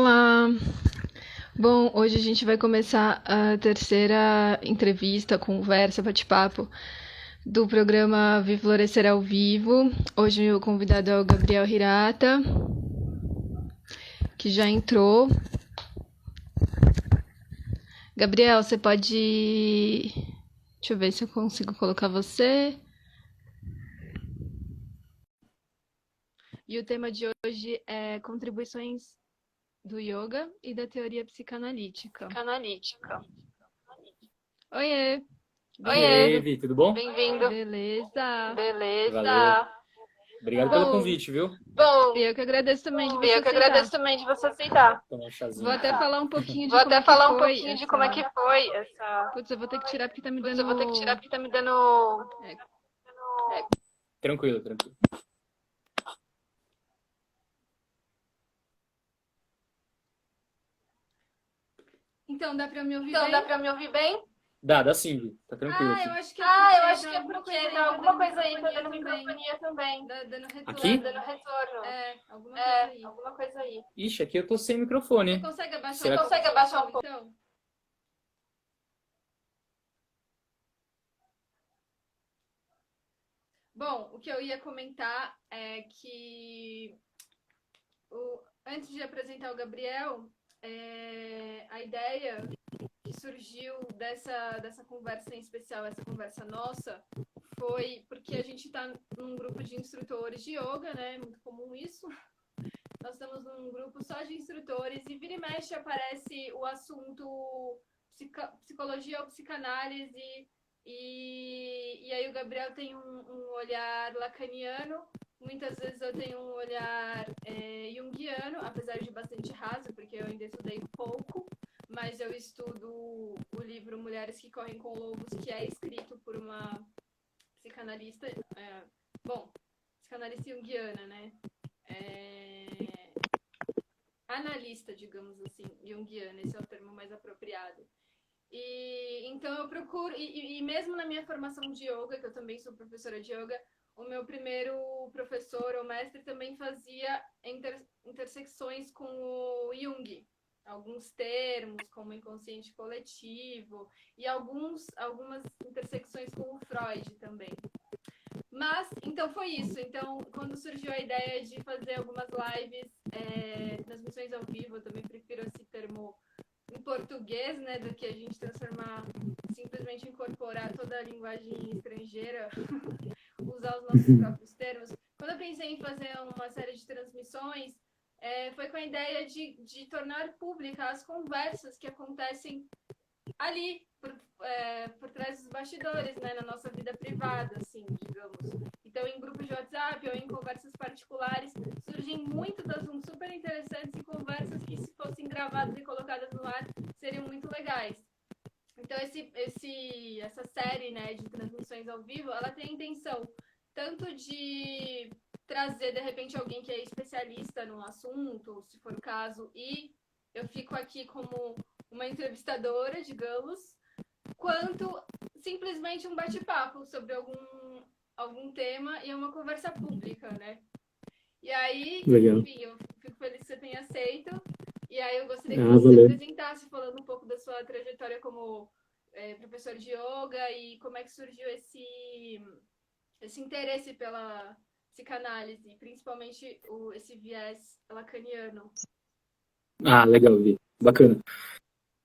Olá! Bom, hoje a gente vai começar a terceira entrevista, conversa, bate-papo do programa Vive Florescer ao Vivo. Hoje o convidado é o Gabriel Hirata, que já entrou. Gabriel, você pode... Deixa eu ver se eu consigo colocar você. E o tema de hoje é contribuições do yoga e da teoria psicanalítica. Oiê! Oiê, Evi, tudo bom? Bem-vindo! Beleza! Valeu. Obrigado pelo Bom, convite, viu? eu que agradeço também de você aceitar. Tomar um chazinho. Vou até falar um pouquinho de como é que foi essa... Putz, eu vou ter que tirar porque tá me dando... Tranquilo. Então, dá pra me ouvir bem? Dá sim, Vi. Tá tranquilo aqui. Eu acho que é porque dá alguma coisa aí, tá dando microfonia também. Dando retorno. Aqui? Dando retorno. Alguma coisa aí. Ixi, aqui eu tô sem microfone. Você consegue abaixar Será um pouco, então? Bom, o que eu ia comentar é que antes de apresentar o Gabriel, a ideia que surgiu dessa conversa em especial, essa conversa nossa, foi porque a gente está num grupo de instrutores de yoga, né? Muito comum isso. Nós estamos num grupo só de instrutores e vira e mexe aparece o assunto psicologia ou psicanálise e aí o Gabriel tem um olhar lacaniano, muitas vezes eu tenho um olhar junguiano, apesar de bastante raso, porque eu ainda estudei pouco, mas eu estudo o livro Mulheres que Correm com Lobos, que é escrito por uma psicanalista, psicanalista junguiana, né? Analista, digamos assim, junguiana, esse é o termo mais apropriado. E então eu procuro, e mesmo na minha formação de yoga, que eu também sou professora de yoga, o meu primeiro professor ou mestre também fazia intersecções com o Jung, alguns termos como inconsciente coletivo e algumas intersecções com o Freud também. Mas, então foi isso. Então, quando surgiu a ideia de fazer algumas lives, transmissões ao vivo, eu também prefiro esse termo em português, né, do que a gente transformar, simplesmente incorporar toda a linguagem estrangeira, usar os nossos próprios termos. Quando eu pensei em fazer uma série de transmissões, foi com a ideia de tornar pública as conversas que acontecem ali, por trás dos bastidores, né, na nossa vida privada, assim, digamos. Então, em grupos de WhatsApp ou em conversas particulares, surgem muitos assuntos super interessantes e conversas que, se fossem gravadas e colocadas no ar, seriam muito legais. Então, essa série, né, de transmissões ao vivo, ela tem a intenção tanto de trazer, de repente, alguém que é especialista no assunto, se for o caso, e eu fico aqui como uma entrevistadora, digamos, quanto simplesmente um bate-papo sobre algum tema e é uma conversa pública, né? E aí, Legal. enfim, eu fico feliz que você tenha aceito. E aí eu gostaria que Ah, você se valeu. apresentasse falando um pouco da sua trajetória como professor de yoga e como é que surgiu esse interesse pela psicanálise, principalmente esse viés lacaniano. Ah, legal, Vi. Bacana.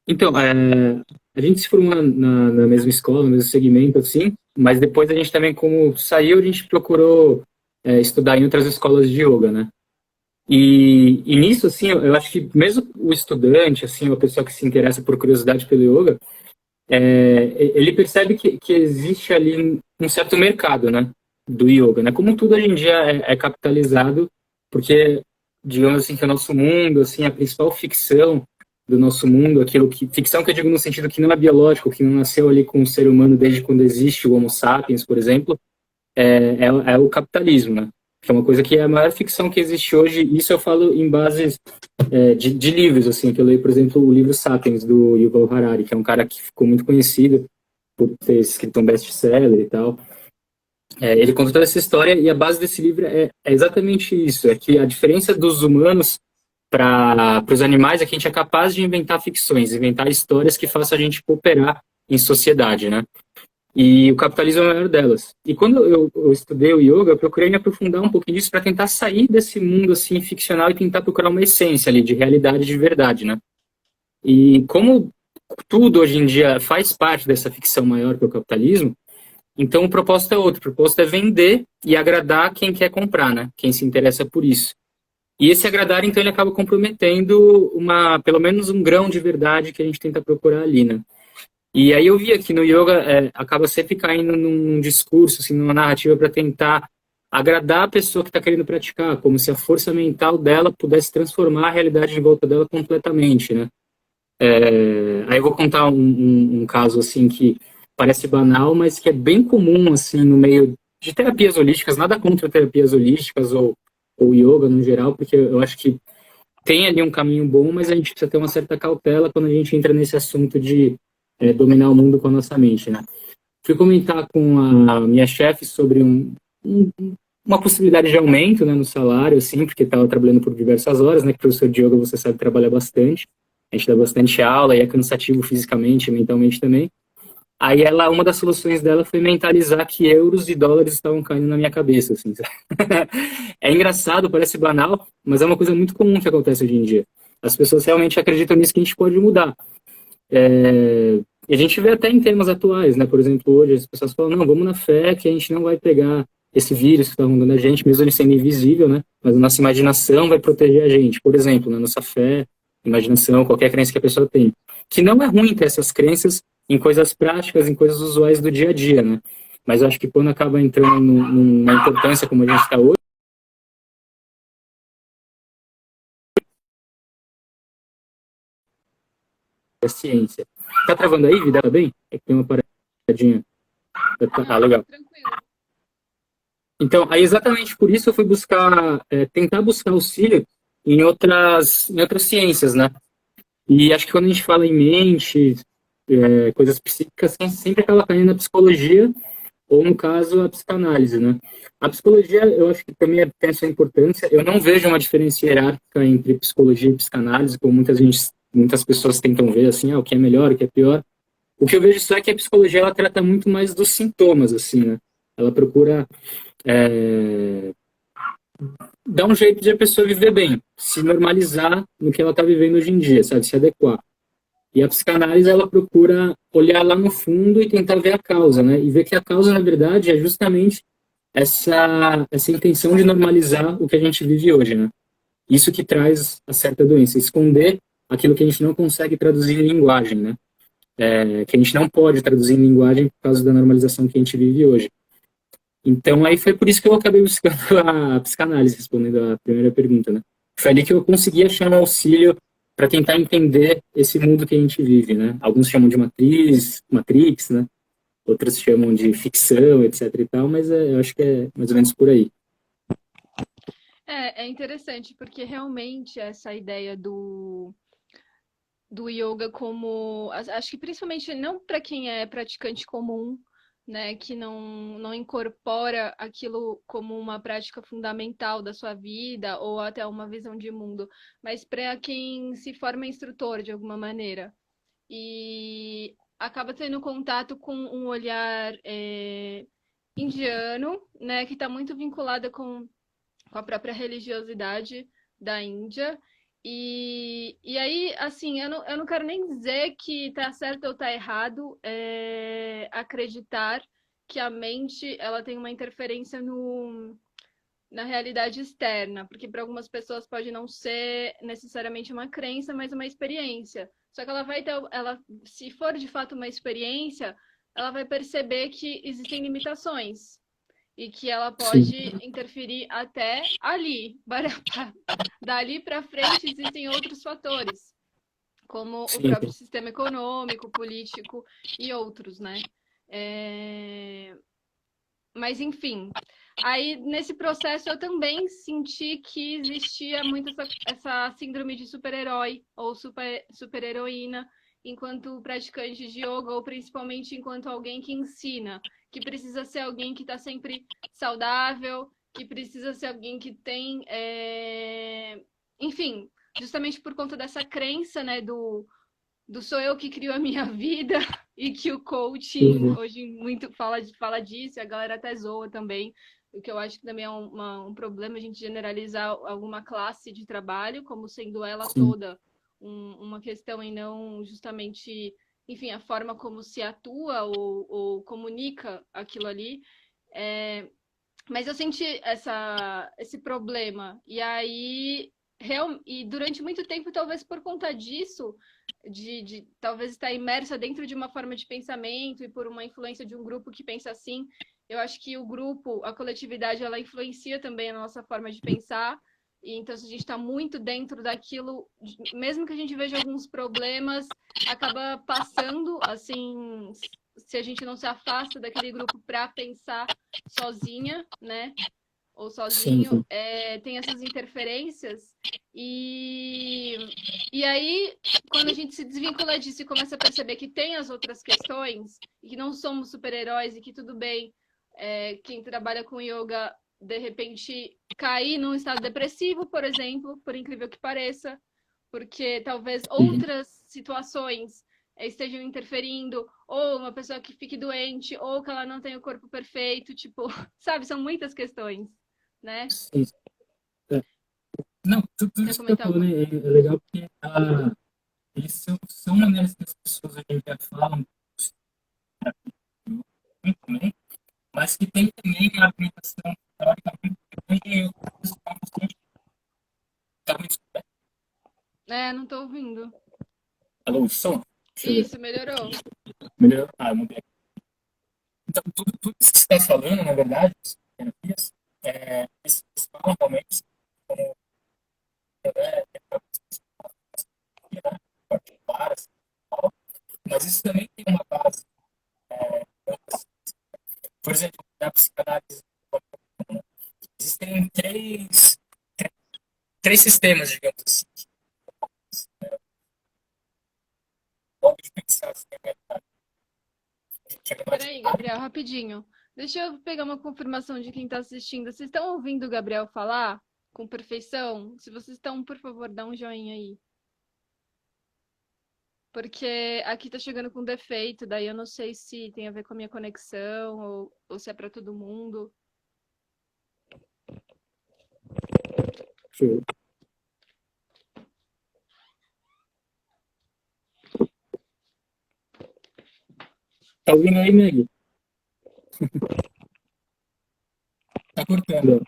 Então, a gente se formou na mesma escola, no mesmo segmento, assim, mas depois a gente também, como saiu, a gente procurou estudar em outras escolas de yoga, né? E nisso, assim, eu acho que mesmo o estudante, assim, a pessoa que se interessa por curiosidade pelo yoga, ele percebe que existe ali um certo mercado, né, do yoga, né? Como tudo hoje em dia é capitalizado, porque, digamos assim, que o nosso mundo, assim, a principal ficção do nosso mundo, ficção que eu digo no sentido que não é biológico, que não nasceu ali com o ser humano desde quando existe o Homo sapiens, por exemplo, é o capitalismo, né? Que é uma coisa que é a maior ficção que existe hoje. Isso eu falo em bases de livros, assim, que eu leio, por exemplo, o livro Sapiens, do Yuval Harari, que é um cara que ficou muito conhecido por ter escrito um best-seller e tal. Ele conta toda essa história e a base desse livro é exatamente isso, é que a diferença dos humanos para os animais é que a gente é capaz de inventar ficções, inventar histórias que façam a gente cooperar em sociedade, né? E o capitalismo é a maior delas. E quando eu estudei o yoga, eu procurei me aprofundar um pouquinho disso para tentar sair desse mundo assim ficcional e tentar procurar uma essência ali de realidade de verdade, né? E como tudo hoje em dia faz parte dessa ficção maior que é o capitalismo, então o propósito é outro. O propósito é vender e agradar quem quer comprar, né? Quem se interessa por isso. E esse agradar, então, ele acaba comprometendo pelo menos um grão de verdade que a gente tenta procurar ali, né? E aí eu via que no yoga acaba sempre caindo num discurso, assim, numa narrativa para tentar agradar a pessoa que está querendo praticar, como se a força mental dela pudesse transformar a realidade em volta dela completamente, né? Aí eu vou contar um caso, assim, que parece banal, mas que é bem comum, assim, no meio de terapias holísticas, nada contra terapias holísticas ou yoga no geral, porque eu acho que tem ali um caminho bom, mas a gente precisa ter uma certa cautela quando a gente entra nesse assunto de dominar o mundo com a nossa mente, né? Fui comentar com a minha chefe sobre um- uma possibilidade de aumento, né, no salário, assim, porque estava trabalhando por diversas horas, né, que professor de yoga, você sabe, trabalha bastante, a gente dá bastante aula e é cansativo fisicamente e mentalmente também. Aí uma das soluções dela foi mentalizar que euros e dólares estavam caindo na minha cabeça, assim. É engraçado, parece banal, mas é uma coisa muito comum que acontece hoje em dia. As pessoas realmente acreditam nisso que a gente pode mudar. E a gente vê até em temas atuais, né? Por exemplo, hoje as pessoas falam, não, vamos na fé que a gente não vai pegar esse vírus que está rondando a gente, mesmo ele sendo invisível, né? Mas a nossa imaginação vai proteger a gente. Por exemplo, na nossa fé, imaginação, qualquer crença que a pessoa tem. Que não é ruim ter essas crenças em coisas práticas, em coisas usuais do dia a dia, né? Mas eu acho que quando acaba entrando numa importância como a gente está hoje, é a ciência. Tá travando aí, Vida? Tá bem? É que tem uma paradinha. Ah, Não, legal. tranquilo. Então, aí exatamente por isso eu fui tentar buscar auxílio em outras ciências, né? E acho que quando a gente fala em mente, coisas psíquicas, sempre acaba caindo na psicologia, ou no caso, a psicanálise, né? A psicologia, eu acho que também tem a sua importância. Eu não vejo uma diferença hierárquica entre psicologia e psicanálise, como muitas pessoas tentam ver, assim, o que é melhor, o que é pior. O que eu vejo só é que a psicologia, ela trata muito mais dos sintomas, assim, né? Ela procura é, dar um jeito de a pessoa viver bem, se normalizar no que ela está vivendo hoje em dia, sabe? Se adequar. E a psicanálise, ela procura olhar lá no fundo e tentar ver a causa, né? E ver que a causa, na verdade, é justamente essa intenção de normalizar o que a gente vive hoje, né? Isso que traz a certa doença, esconder aquilo que a gente não consegue traduzir em linguagem, né? Que a gente não pode traduzir em linguagem por causa da normalização que a gente vive hoje. Então, aí foi por isso que eu acabei buscando a psicanálise, respondendo a primeira pergunta, né? Foi ali que eu consegui achar um auxílio para tentar entender esse mundo que a gente vive, né? Alguns chamam de Matrix, né? Outros chamam de ficção, etc e tal, mas eu acho que é mais ou menos por aí. É interessante, porque realmente essa ideia do yoga como. Acho que principalmente não para quem é praticante comum, né, que não incorpora aquilo como uma prática fundamental da sua vida ou até uma visão de mundo, mas para quem se forma instrutor de alguma maneira e acaba tendo contato com um olhar indiano, né, que está muito vinculada com a própria religiosidade da Índia. E aí, assim, eu não quero nem dizer que tá certo ou tá errado acreditar que a mente ela tem uma interferência na realidade externa, porque para algumas pessoas pode não ser necessariamente uma crença, mas uma experiência. Só que se for de fato uma experiência, ela vai perceber que existem limitações e que ela Sim, pode interferir até ali. Dali para frente existem outros fatores, como o sim, próprio sistema econômico, político e outros, né? Mas enfim, aí nesse processo eu também senti que existia muito essa síndrome de super-herói ou super-heroína enquanto praticante de yoga, ou principalmente enquanto alguém que ensina, que precisa ser alguém que está sempre saudável, que precisa ser alguém que tem, enfim, justamente por conta dessa crença, né, do sou eu que crio a minha vida e que o coaching hoje muito fala disso, e a galera até zoa também, o que eu acho que também é um problema a gente generalizar alguma classe de trabalho como sendo ela toda uma questão e não justamente, enfim, a forma como se atua ou comunica aquilo ali. Mas eu senti esse problema. E aí, e durante muito tempo, talvez por conta disso, de talvez estar imersa dentro de uma forma de pensamento e por uma influência de um grupo que pensa assim, eu acho que o grupo, a coletividade, ela influencia também a nossa forma de pensar. E então, se a gente está muito dentro daquilo, mesmo que a gente veja alguns problemas, acaba passando, assim, se a gente não se afasta daquele grupo para pensar sozinha, né? Ou sozinho, tem essas interferências. E aí, quando a gente se desvincula disso e começa a perceber que tem as outras questões, e que não somos super-heróis, e que tudo bem, quem trabalha com yoga, de repente, cair num estado depressivo, por exemplo, por incrível que pareça, porque talvez outras situações estejam interferindo, ou uma pessoa que fique doente, ou que ela não tenha o corpo perfeito, tipo, sabe, são muitas questões, né? Sim. Não, tudo Quer isso que você comentar tá falando alguma? é legal porque eles são maneiras que as pessoas hoje em dia falam também, mas que tem também uma argumentação teórica muito grande e tá muito. Não tô ouvindo. Alô, som? Deixa eu ver. Isso, melhorou. Melhor? Ah, mudei. Então, tudo isso que você está falando, na verdade, as terapias, eles falam realmente como particulares, mas isso também tem uma base. Por exemplo, na psicanálise, existem três sistemas, digamos assim. Pode pensar assim, Peraí, Gabriel, rapidinho. Deixa eu pegar uma confirmação de quem tá assistindo. Vocês estão ouvindo o Gabriel falar com perfeição? Se vocês estão, por favor, dá um joinha aí. Porque aqui tá chegando com defeito, daí eu não sei se tem a ver com a minha conexão ou se é para todo mundo. Show. Tá ouvindo aí, Meg? Tá cortando.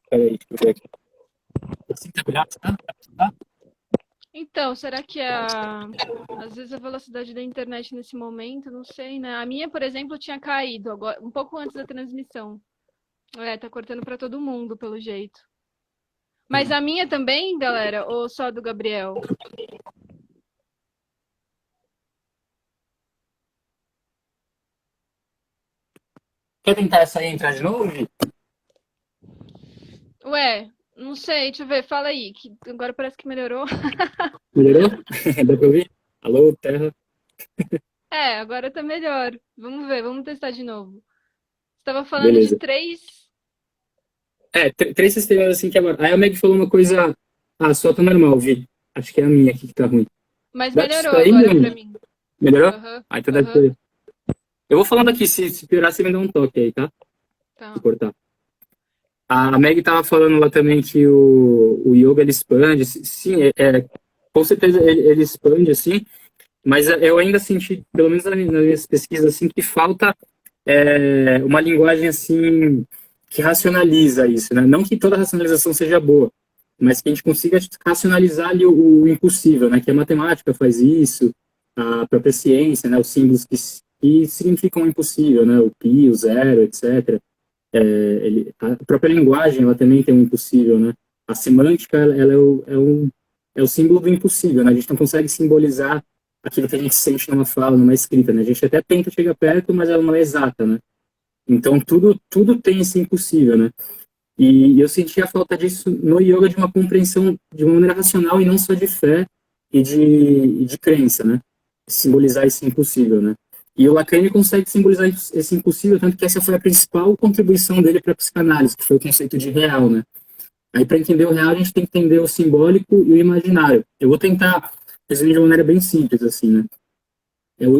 Peraí, deixa eu ver aqui. Assim tá melhor, tá? Então, será que às vezes a velocidade da internet nesse momento, não sei, né? A minha, por exemplo, tinha caído agora, um pouco antes da transmissão. Tá cortando para todo mundo, pelo jeito. Mas a minha também, galera, ou só do Gabriel? Quer tentar essa aí entrar de novo, Vi? Ué, não sei, deixa eu ver, fala aí, que agora parece que melhorou. Melhorou? Dá pra ouvir? Alô, Terra? Agora tá melhor. Vamos ver, vamos testar de novo. Você tava falando de Beleza. três. Três sistemas assim que agora. Aí a Meg falou uma coisa. Ah, só tá normal, Vi. Acho que é a minha aqui que tá ruim. Mas Dá pra melhorou escutar aí, agora pra Meg? mim. Melhorou? Aham, Ah, então deve aham, ser. Eu vou falando aqui, se piorar, você me dá um toque aí, tá? tá. Vou cortar. A Meg tava falando lá também que o yoga ele expande. Sim, com certeza ele expande, assim, mas eu ainda senti, pelo menos nas minhas pesquisas, assim, que falta uma linguagem assim que racionaliza isso, né? Não que toda racionalização seja boa, mas que a gente consiga racionalizar ali o impossível, né? Que a matemática faz isso, a própria ciência, né? Os símbolos que significam o impossível, né? O pi, o zero, etc. A própria linguagem, ela também tem um impossível, né? A semântica, ela é o símbolo do impossível, né? A gente não consegue simbolizar aquilo que a gente sente numa fala, numa escrita, né? A gente até tenta chegar perto, mas ela não é exata, né? Então, tudo tem esse impossível, né? E eu senti a falta disso no yoga, de uma compreensão de uma maneira racional e não só de fé e de crença, né? Simbolizar esse impossível, né? E o Lacan consegue simbolizar esse impossível, tanto que essa foi a principal contribuição dele para a psicanálise, que foi o conceito de real, né? Aí, para entender o real, a gente tem que entender o simbólico e o imaginário. Eu vou tentar resumir de uma maneira bem simples, assim, né?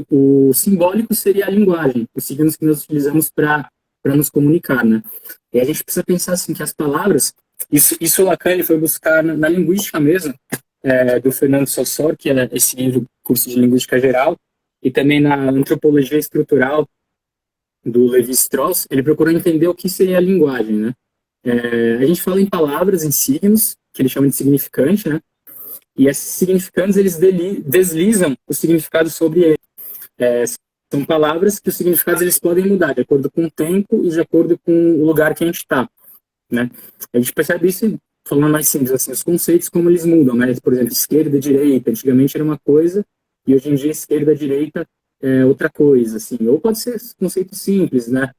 O simbólico seria a linguagem, os signos que nós utilizamos para nos comunicar, né? E a gente precisa pensar, assim, que as palavras... Isso o Lacan ele foi buscar na linguística mesmo, do Fernando Saussure, que é esse livro, curso de linguística geral, e também na antropologia estrutural do Levi-Strauss, ele procurou entender o que seria a linguagem, né? A gente fala em palavras, em signos, que ele chama de significante, né? E esses significantes, eles deslizam o significado sobre ele. São palavras que os significados eles podem mudar de acordo com o tempo e de acordo com o lugar que a gente está, né? A gente percebe isso, falando mais simples, assim, os conceitos como eles mudam, né? Por exemplo, esquerda e direita, antigamente era uma coisa e hoje em dia esquerda e direita é outra coisa, assim. Ou pode ser conceito simples, né?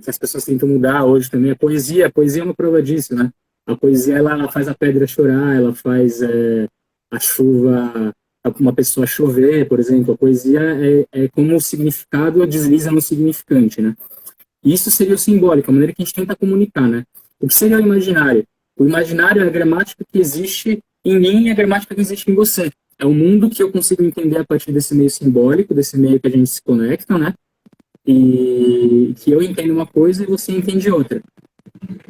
Que as pessoas tentam mudar hoje também. A poesia é uma prova disso, né? A poesia, ela faz a pedra chorar, ela faz a chuva, uma pessoa chover, por exemplo. A poesia é como o significado desliza no significante, né? E isso seria o simbólico, a maneira que a gente tenta comunicar, né? O que seria o imaginário? O imaginário é a gramática que existe em mim e a gramática que existe em você. É o mundo que eu consigo entender a partir desse meio simbólico, desse meio que a gente se conecta, né? E que eu entendo uma coisa e você entende outra.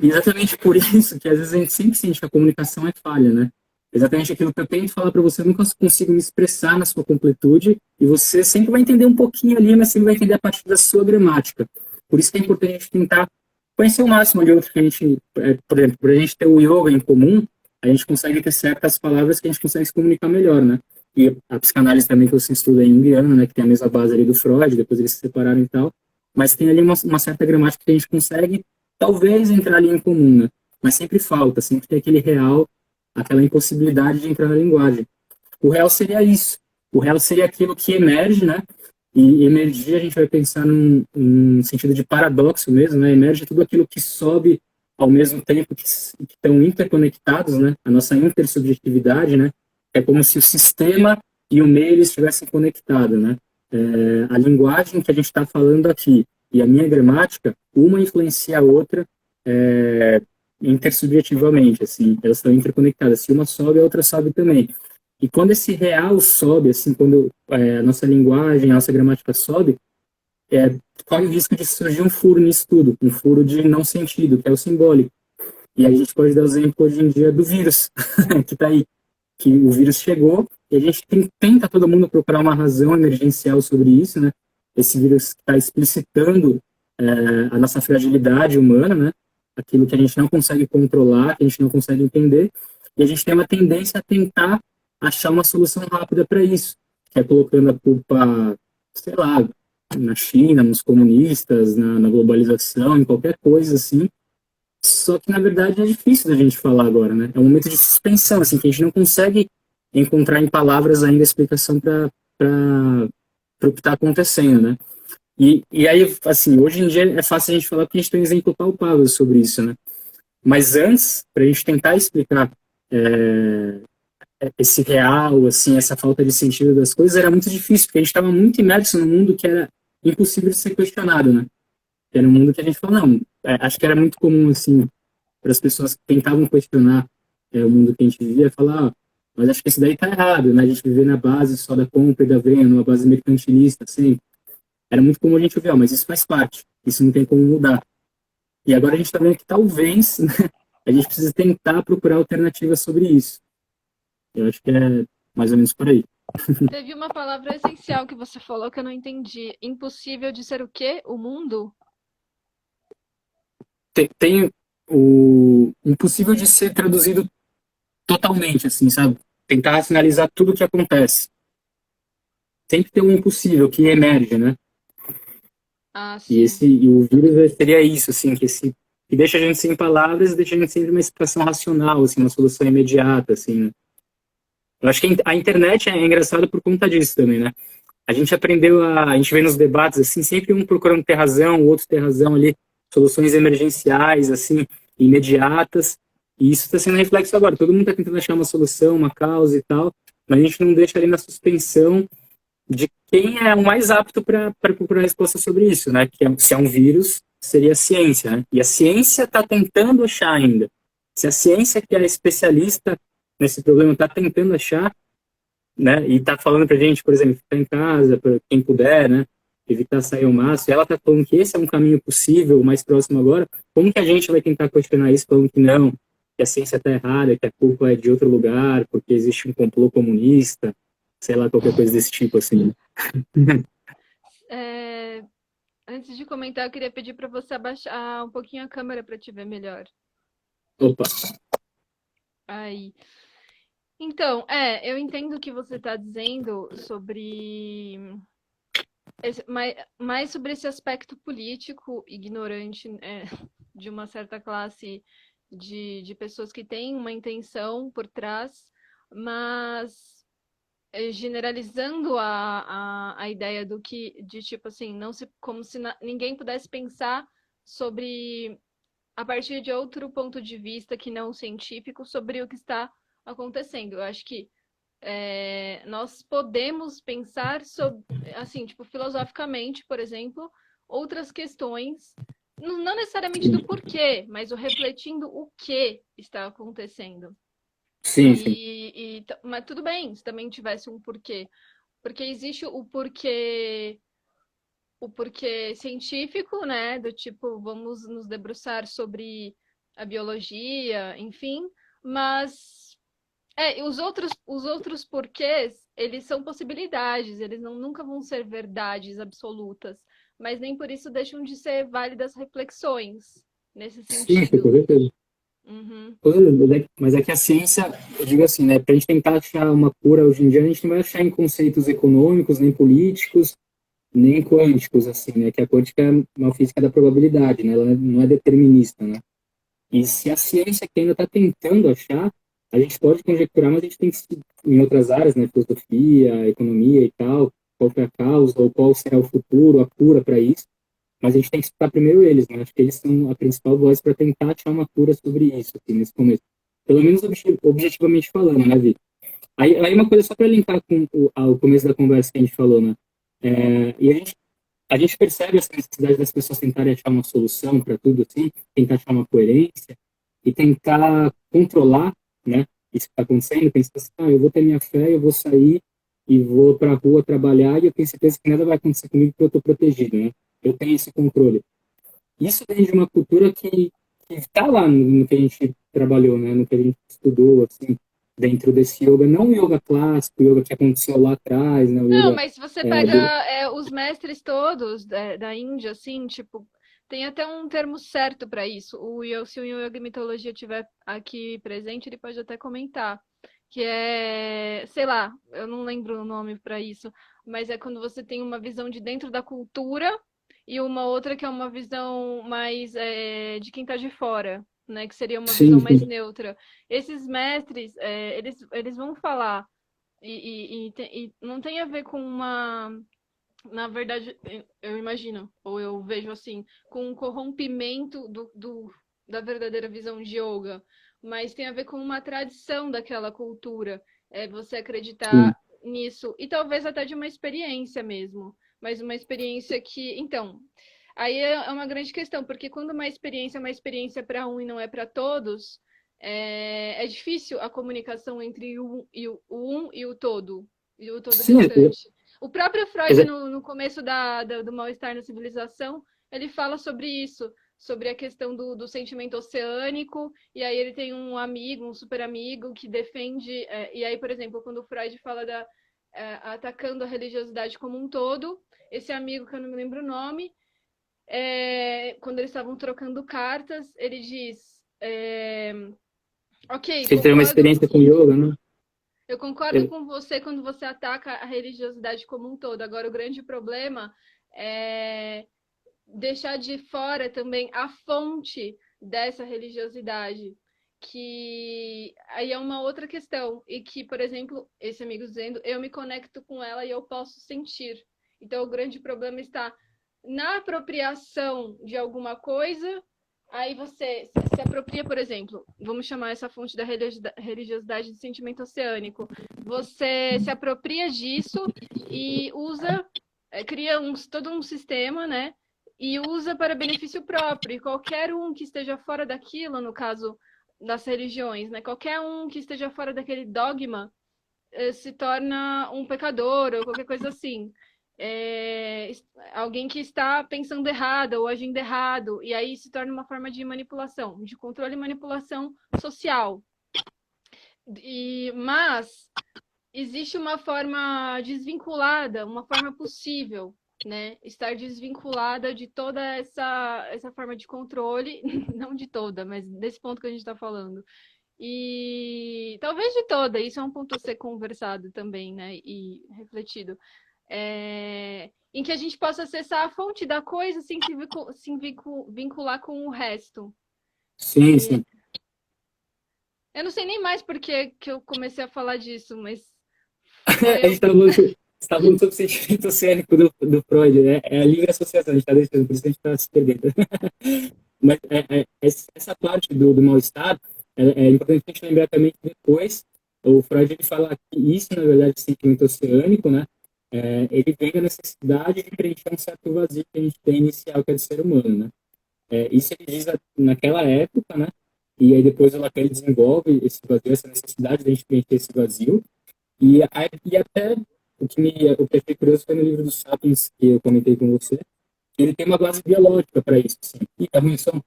E exatamente por isso que às vezes a gente sempre sente que a comunicação é falha, né? Exatamente aquilo que eu tento falar para você, eu nunca consigo me expressar na sua completude e você sempre vai entender um pouquinho ali, mas sempre vai entender a partir da sua gramática. Por isso que é importante a gente tentar conhecer o máximo de outro que a gente, por exemplo, para a gente ter o yoga em comum, a gente consegue ter certas palavras que a gente consegue se comunicar melhor, né? E a psicanálise também que você estuda em junguiana, né? Que tem a mesma base ali do Freud, depois eles se separaram e tal, mas tem ali uma certa gramática que a gente consegue talvez entrar ali em comum, né? Mas sempre falta, sempre tem aquele real, aquela impossibilidade de entrar na linguagem. O real seria isso. O real seria aquilo que emerge, né? E emergir, a gente vai pensar num sentido de paradoxo mesmo, né? Emerge tudo aquilo que sobe ao mesmo tempo que estão interconectados, né? A nossa intersubjetividade, né? É como se o sistema e o meio eles estivessem conectados, né? A linguagem que a gente está falando aqui e a minha gramática, uma influencia a outra intersubjetivamente, assim, elas estão interconectadas. Se uma sobe, a outra sobe também. E quando esse real sobe, assim, quando a nossa linguagem, a nossa gramática sobe, corre o risco de surgir um furo nisso tudo, um furo de não sentido, que é o simbólico. E aí a gente pode dar o exemplo hoje em dia do vírus, que está aí, que o vírus chegou, e a gente tenta todo mundo procurar uma razão emergencial sobre isso, né? Esse vírus está explicitando a nossa fragilidade humana, né? Aquilo que a gente não consegue controlar, que a gente não consegue entender, e a gente tem uma tendência a tentar achar uma solução rápida para isso, que é colocando a culpa, sei lá, na China, nos comunistas, na globalização, em qualquer coisa assim. Só que, na verdade, é difícil da gente falar agora, né? É um momento de suspensão, assim, que a gente não consegue encontrar em palavras ainda a explicação para o que está acontecendo, né? E aí, assim, hoje em dia é fácil a gente falar porque a gente tem um exemplo palpável sobre isso, né? Mas antes, para a gente tentar explicar esse real, assim, essa falta de sentido das coisas, era muito difícil, porque a gente estava muito imerso num mundo que era impossível de ser questionado, né? Era um mundo que a gente fala, não, acho que era muito comum, assim, para as pessoas que tentavam questionar o mundo que a gente vivia, falar, mas acho que isso daí tá errado, né? A gente viver na base só da compra e da venda, numa base mercantilista, assim. Era muito comum a gente ouvir, mas isso faz parte, isso não tem como mudar. E agora a gente está vendo que talvez, né, a gente precisa tentar procurar alternativas sobre isso. Eu acho que é mais ou menos por aí. Teve uma palavra essencial que você falou que eu não entendi. Impossível de ser o quê? O mundo? Tem o impossível de ser traduzido totalmente, assim, sabe? Tentar racionalizar tudo o que acontece. Sempre tem um impossível que emerge, né? Ah, sim. E o vírus seria isso, assim, que deixa a gente sem palavras, deixa a gente sempre uma expressão racional, assim, uma solução imediata, assim, né? Eu acho que a internet é engraçada por conta disso também, né? A gente aprendeu a gente vê nos debates, assim, sempre um procurando ter razão, o outro ter razão ali, soluções emergenciais, assim, imediatas, e isso está sendo reflexo agora. Todo mundo está tentando achar uma solução, uma causa e tal, mas a gente não deixa ali na suspensão de quem é o mais apto para procurar resposta sobre isso, né? Que se é um vírus, seria a ciência, né? E a ciência está tentando achar ainda. Se a ciência, que é especialista nesse problema, está tentando achar, né, e está falando para a gente, por exemplo, ficar em casa, para quem puder, né, evitar sair ao máximo, e ela está falando que esse é um caminho possível, o mais próximo agora, como que a gente vai tentar questionar isso falando que não, que a ciência está errada, que a culpa é de outro lugar, porque existe um complô comunista, sei lá, qualquer coisa desse tipo, assim. É, antes de comentar, eu queria pedir para você abaixar um pouquinho a câmera para te ver melhor. Opa, Aí. Então, eu entendo o que você está dizendo sobre mais sobre esse aspecto político ignorante, de uma certa classe de pessoas que têm uma intenção por trás, mas generalizando a ideia do que, de tipo assim, não se, como se ninguém pudesse pensar sobre, a partir de outro ponto de vista que não científico, sobre o que está acontecendo. Eu acho que nós podemos pensar sobre, assim, tipo, filosoficamente, por exemplo, outras questões, não necessariamente do porquê, mas o refletindo o que está acontecendo. sim, sim. Mas tudo bem, se também tivesse um porquê. Porque existe o porquê científico, né? Do tipo, vamos nos debruçar sobre a biologia, enfim, mas e os outros porquês, eles são possibilidades, eles nunca vão ser verdades absolutas, mas nem por isso deixam de ser válidas reflexões nesse Sim, sim, com sentido. certeza. Uhum. Mas é que a ciência, eu digo assim, né, para a gente tentar achar uma cura hoje em dia, a gente não vai achar em conceitos econômicos, nem políticos, nem quânticos, assim, né, que a quântica é uma física da probabilidade, né, ela não é determinista, né. E se a ciência que ainda está tentando achar, a gente pode conjecturar, mas a gente tem que, em outras áreas, né, filosofia, economia e tal, qual que é a causa, ou qual será o futuro, a cura para isso, mas a gente tem que escutar primeiro eles, né? Acho que eles são a principal voz para tentar achar uma cura sobre isso, assim, nesse começo. Pelo menos objetivamente falando, né, Vi? Aí uma coisa só para linkar com o começo da conversa que a gente falou, né? E a gente percebe essa necessidade das pessoas tentarem achar uma solução para tudo, assim, tentar achar uma coerência e tentar controlar, né, isso que está acontecendo, pensar assim, eu vou ter minha fé, eu vou sair e vou para a rua trabalhar e eu tenho certeza que nada vai acontecer comigo porque eu estou protegido, né? Eu tenho esse controle. Isso vem de uma cultura que está lá no que a gente trabalhou, né? No que a gente estudou, assim, dentro desse yoga, não o yoga clássico, o yoga que aconteceu lá atrás, né? O Não, yoga mas se você é, pega do... os mestres todos da Índia, assim, tipo, tem até um termo certo para isso. Se o Yoga Mitologia estiver aqui presente, ele pode até comentar. Que é, sei lá, eu não lembro o nome para isso, mas é quando você tem uma visão de dentro da cultura e uma outra que é uma visão mais de quem está de fora, né? Que seria uma visão Sim, mais sim. neutra. Esses mestres, eles vão falar. E não tem a ver com uma. Na verdade, eu imagino, ou eu vejo assim, com um corrompimento da verdadeira visão de yoga, mas tem a ver com uma tradição daquela cultura. É você acreditar Sim. nisso, e talvez até de uma experiência mesmo, mas uma experiência que. Então, aí é uma grande questão, porque quando uma experiência para um e não é para todos, é difícil a comunicação entre o um e o todo, e o todo Sim, restante. O próprio Freud, é- no começo do Mal-Estar na Civilização, ele fala sobre isso, sobre a questão do sentimento oceânico, e aí ele tem um amigo, um super amigo, que defende. E aí, por exemplo, quando o Freud fala atacando a religiosidade como um todo, esse amigo, que eu não me lembro o nome, quando eles estavam trocando cartas, ele diz: Ok, você teve uma experiência com yoga, né? eu concordo Eu- com você quando você ataca a religiosidade como um todo. Agora, o grande problema é deixar de fora também a fonte dessa religiosidade, que aí é uma outra questão. E que, por exemplo, esse amigo dizendo, eu me conecto com ela e eu posso sentir. Então, o grande problema está na apropriação de alguma coisa. Aí você se apropria, por exemplo, vamos chamar essa fonte da religiosidade de sentimento oceânico. Você se apropria disso e usa, cria todo um sistema, né? E usa para benefício próprio. E qualquer um que esteja fora daquilo, no caso, das religiões, né? Qualquer um que esteja fora daquele dogma se torna um pecador ou qualquer coisa assim. É, alguém que está pensando errado ou agindo errado, e aí se torna uma forma de manipulação, de controle e manipulação social. Mas existe uma forma desvinculada, uma forma possível, né? Estar desvinculada de toda essa forma de controle, não de toda, mas desse ponto que a gente está falando. E talvez de toda, isso é um ponto a ser conversado também, né? E refletido. Em que a gente possa acessar a fonte da coisa sem se vincular com o resto. Sim, sim. Eu não sei nem mais por que eu comecei a falar disso, mas A gente estava falando sobre o sentimento oceânico do Freud, né? É a livre associação, a gente está deixando, por isso que a gente está se perdendo. Mas essa parte do mal-estar, é importante a gente lembrar também que depois o Freud ele fala que isso, na verdade, sentimento oceânico, né? Ele vem da necessidade de preencher um certo vazio que a gente tem inicial, que é do ser humano, né? Isso ele diz naquela época, né? E aí depois o Lacan desenvolve esse vazio, essa necessidade de a gente preencher esse vazio. E até o que achei curioso foi no livro dos Sapiens, que eu comentei com você, ele tem uma base biológica para isso. Assim. Ih, tá ruim o som?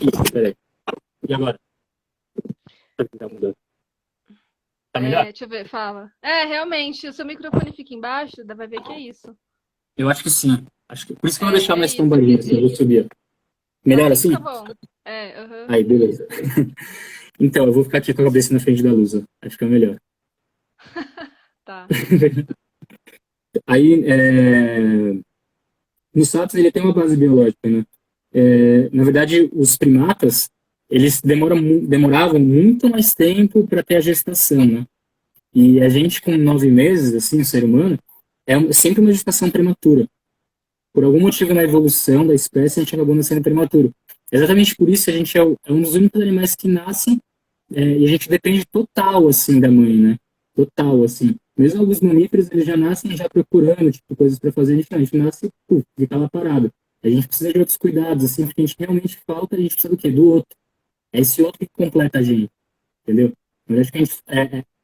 Ih, peraí. E agora? Tá mudando. Tá melhor? deixa eu ver, fala. Realmente, o seu microfone fica embaixo, dá pra ver que é isso. Eu acho que sim. Por isso que eu vou deixar mais isso. tombadinho, assim, eu vou subir. Melhor assim? Tá bom. Aí, beleza. Então, eu vou ficar aqui com a cabeça na frente da luz, ó. Acho que é melhor. Tá. Aí, no Sapiens, ele tem uma base biológica, né? Na verdade, os primatas, eles demoravam muito mais tempo para ter a gestação, né? E a gente, com 9 meses, assim, o ser humano, sempre uma gestação prematura. Por algum motivo na evolução da espécie, a gente acabou nascendo prematuro. Exatamente por isso, a gente é um dos únicos animais que nascem e a gente depende total, assim, da mãe, né? Total, assim. Mesmo alguns mamíferos, eles já nascem já procurando, tipo, coisas para fazer, a gente nasce, fica lá parado. A gente precisa de outros cuidados, assim, porque a gente realmente falta, a gente precisa do quê? Do outro. É esse outro que completa a gente, entendeu? Eu acho que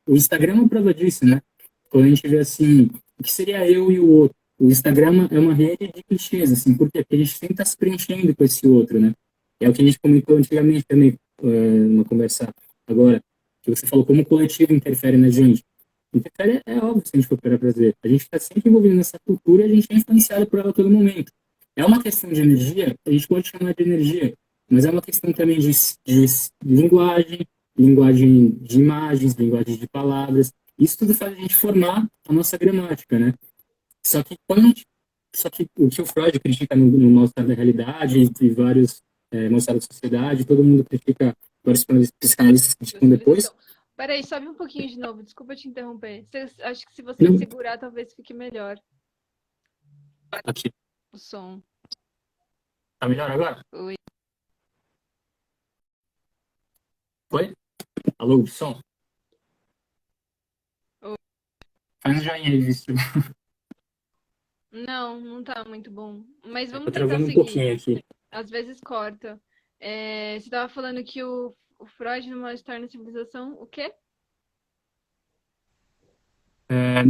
o Instagram é uma prova disso, né? Quando a gente vê assim, o que seria eu e o outro? O Instagram é uma rede de clichês, assim, por quê? Porque a gente sempre está se preenchendo com esse outro, né? É o que a gente comentou antigamente também, numa conversa agora, que você falou como o coletivo interfere na gente. Interfere, é óbvio se a gente for para ver. A gente está sempre envolvido nessa cultura e a gente é influenciado por ela a todo momento. É uma questão de energia, a gente pode chamar de energia, mas é uma questão também de linguagem, linguagem de imagens, linguagem de palavras. Isso tudo faz a gente formar a nossa gramática, né? Só que o que o Freud critica no mal-estar da realidade e vários mal-estar da sociedade, todo mundo critica, vários psicanalistas criticam depois. Peraí, sobe um pouquinho de novo, desculpa te interromper. Acho que se você segurar, talvez fique melhor. Aqui. O som. Tá melhor agora? Oi. Oi? Alô, som? Oi. Faz um joinha aí, visto. Não tá muito bom. Mas vamos Tô tentar travando seguir. um pouquinho aqui. Às vezes corta. Você estava falando que o Freud no mal-estar na civilização, o quê?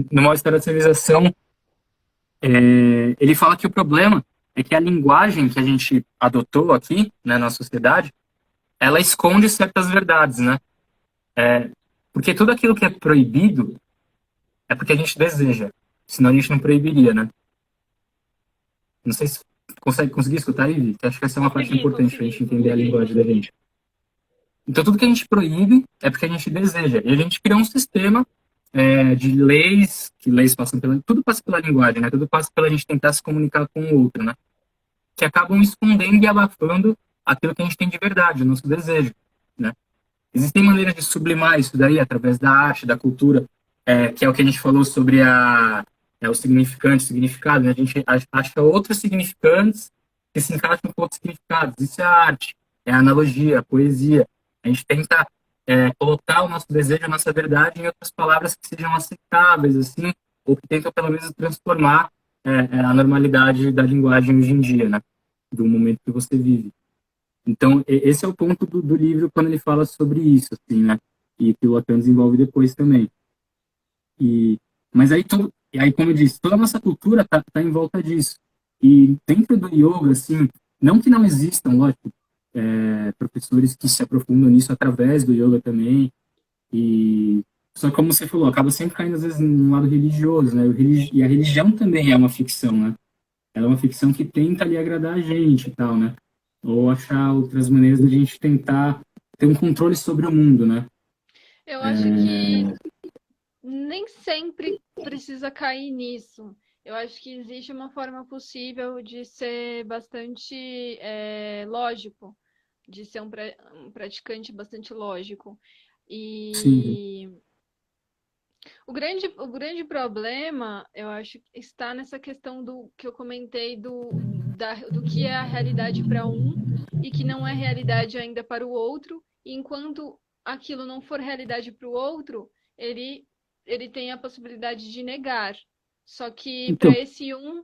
No mal-estar da civilização, ele fala que o problema é que a linguagem que a gente adotou aqui, né, na sociedade, ela esconde certas verdades, né? Porque tudo aquilo que é proibido é porque a gente deseja, senão a gente não proibiria, né? Não sei se conseguir escutar aí, Vi, que acho que essa é uma parte importante para a gente entender a linguagem da gente. Então, tudo que a gente proíbe é porque a gente deseja. E a gente criou um sistema de leis, que leis passam tudo passa pela linguagem, né? Tudo passa pela gente tentar se comunicar com o outro, né? Que acabam escondendo e abafando aquilo que a gente tem de verdade, o nosso desejo, né? Existem maneiras de sublimar isso daí através da arte, da cultura, que é o que a gente falou sobre o significante, o significado, né? A gente acha outros significantes que se encaixam com outros significados. Isso é a arte, é a analogia, a poesia. A gente tenta colocar o nosso desejo, a nossa verdade em outras palavras que sejam aceitáveis, assim, ou que tentam pelo menos transformar a normalidade da linguagem hoje em dia, né? Do momento que você vive. Então, esse é o ponto do livro quando ele fala sobre isso, assim, né? E que o Lacan desenvolve depois também. E, mas aí, como eu disse, toda a nossa cultura tá em volta disso. E dentro do yoga, assim, não que não existam, lógico, professores que se aprofundam nisso através do yoga também, e só que, como você falou, acaba sempre caindo às vezes no lado religioso, né? E a religião também é uma ficção, né? Ela é uma ficção que tenta ali agradar a gente e tal, né? Ou achar outras maneiras de a gente tentar ter um controle sobre o mundo, né? Eu acho que nem sempre precisa cair nisso. Eu acho que existe uma forma possível de ser bastante lógico, de ser um praticante bastante lógico. Sim, E o grande problema, eu acho, está nessa questão do que eu comentei do que é a realidade para um e que não é realidade ainda para o outro. E enquanto aquilo não for realidade para o outro, ele, ele tem a possibilidade de negar. Só que para então, esse um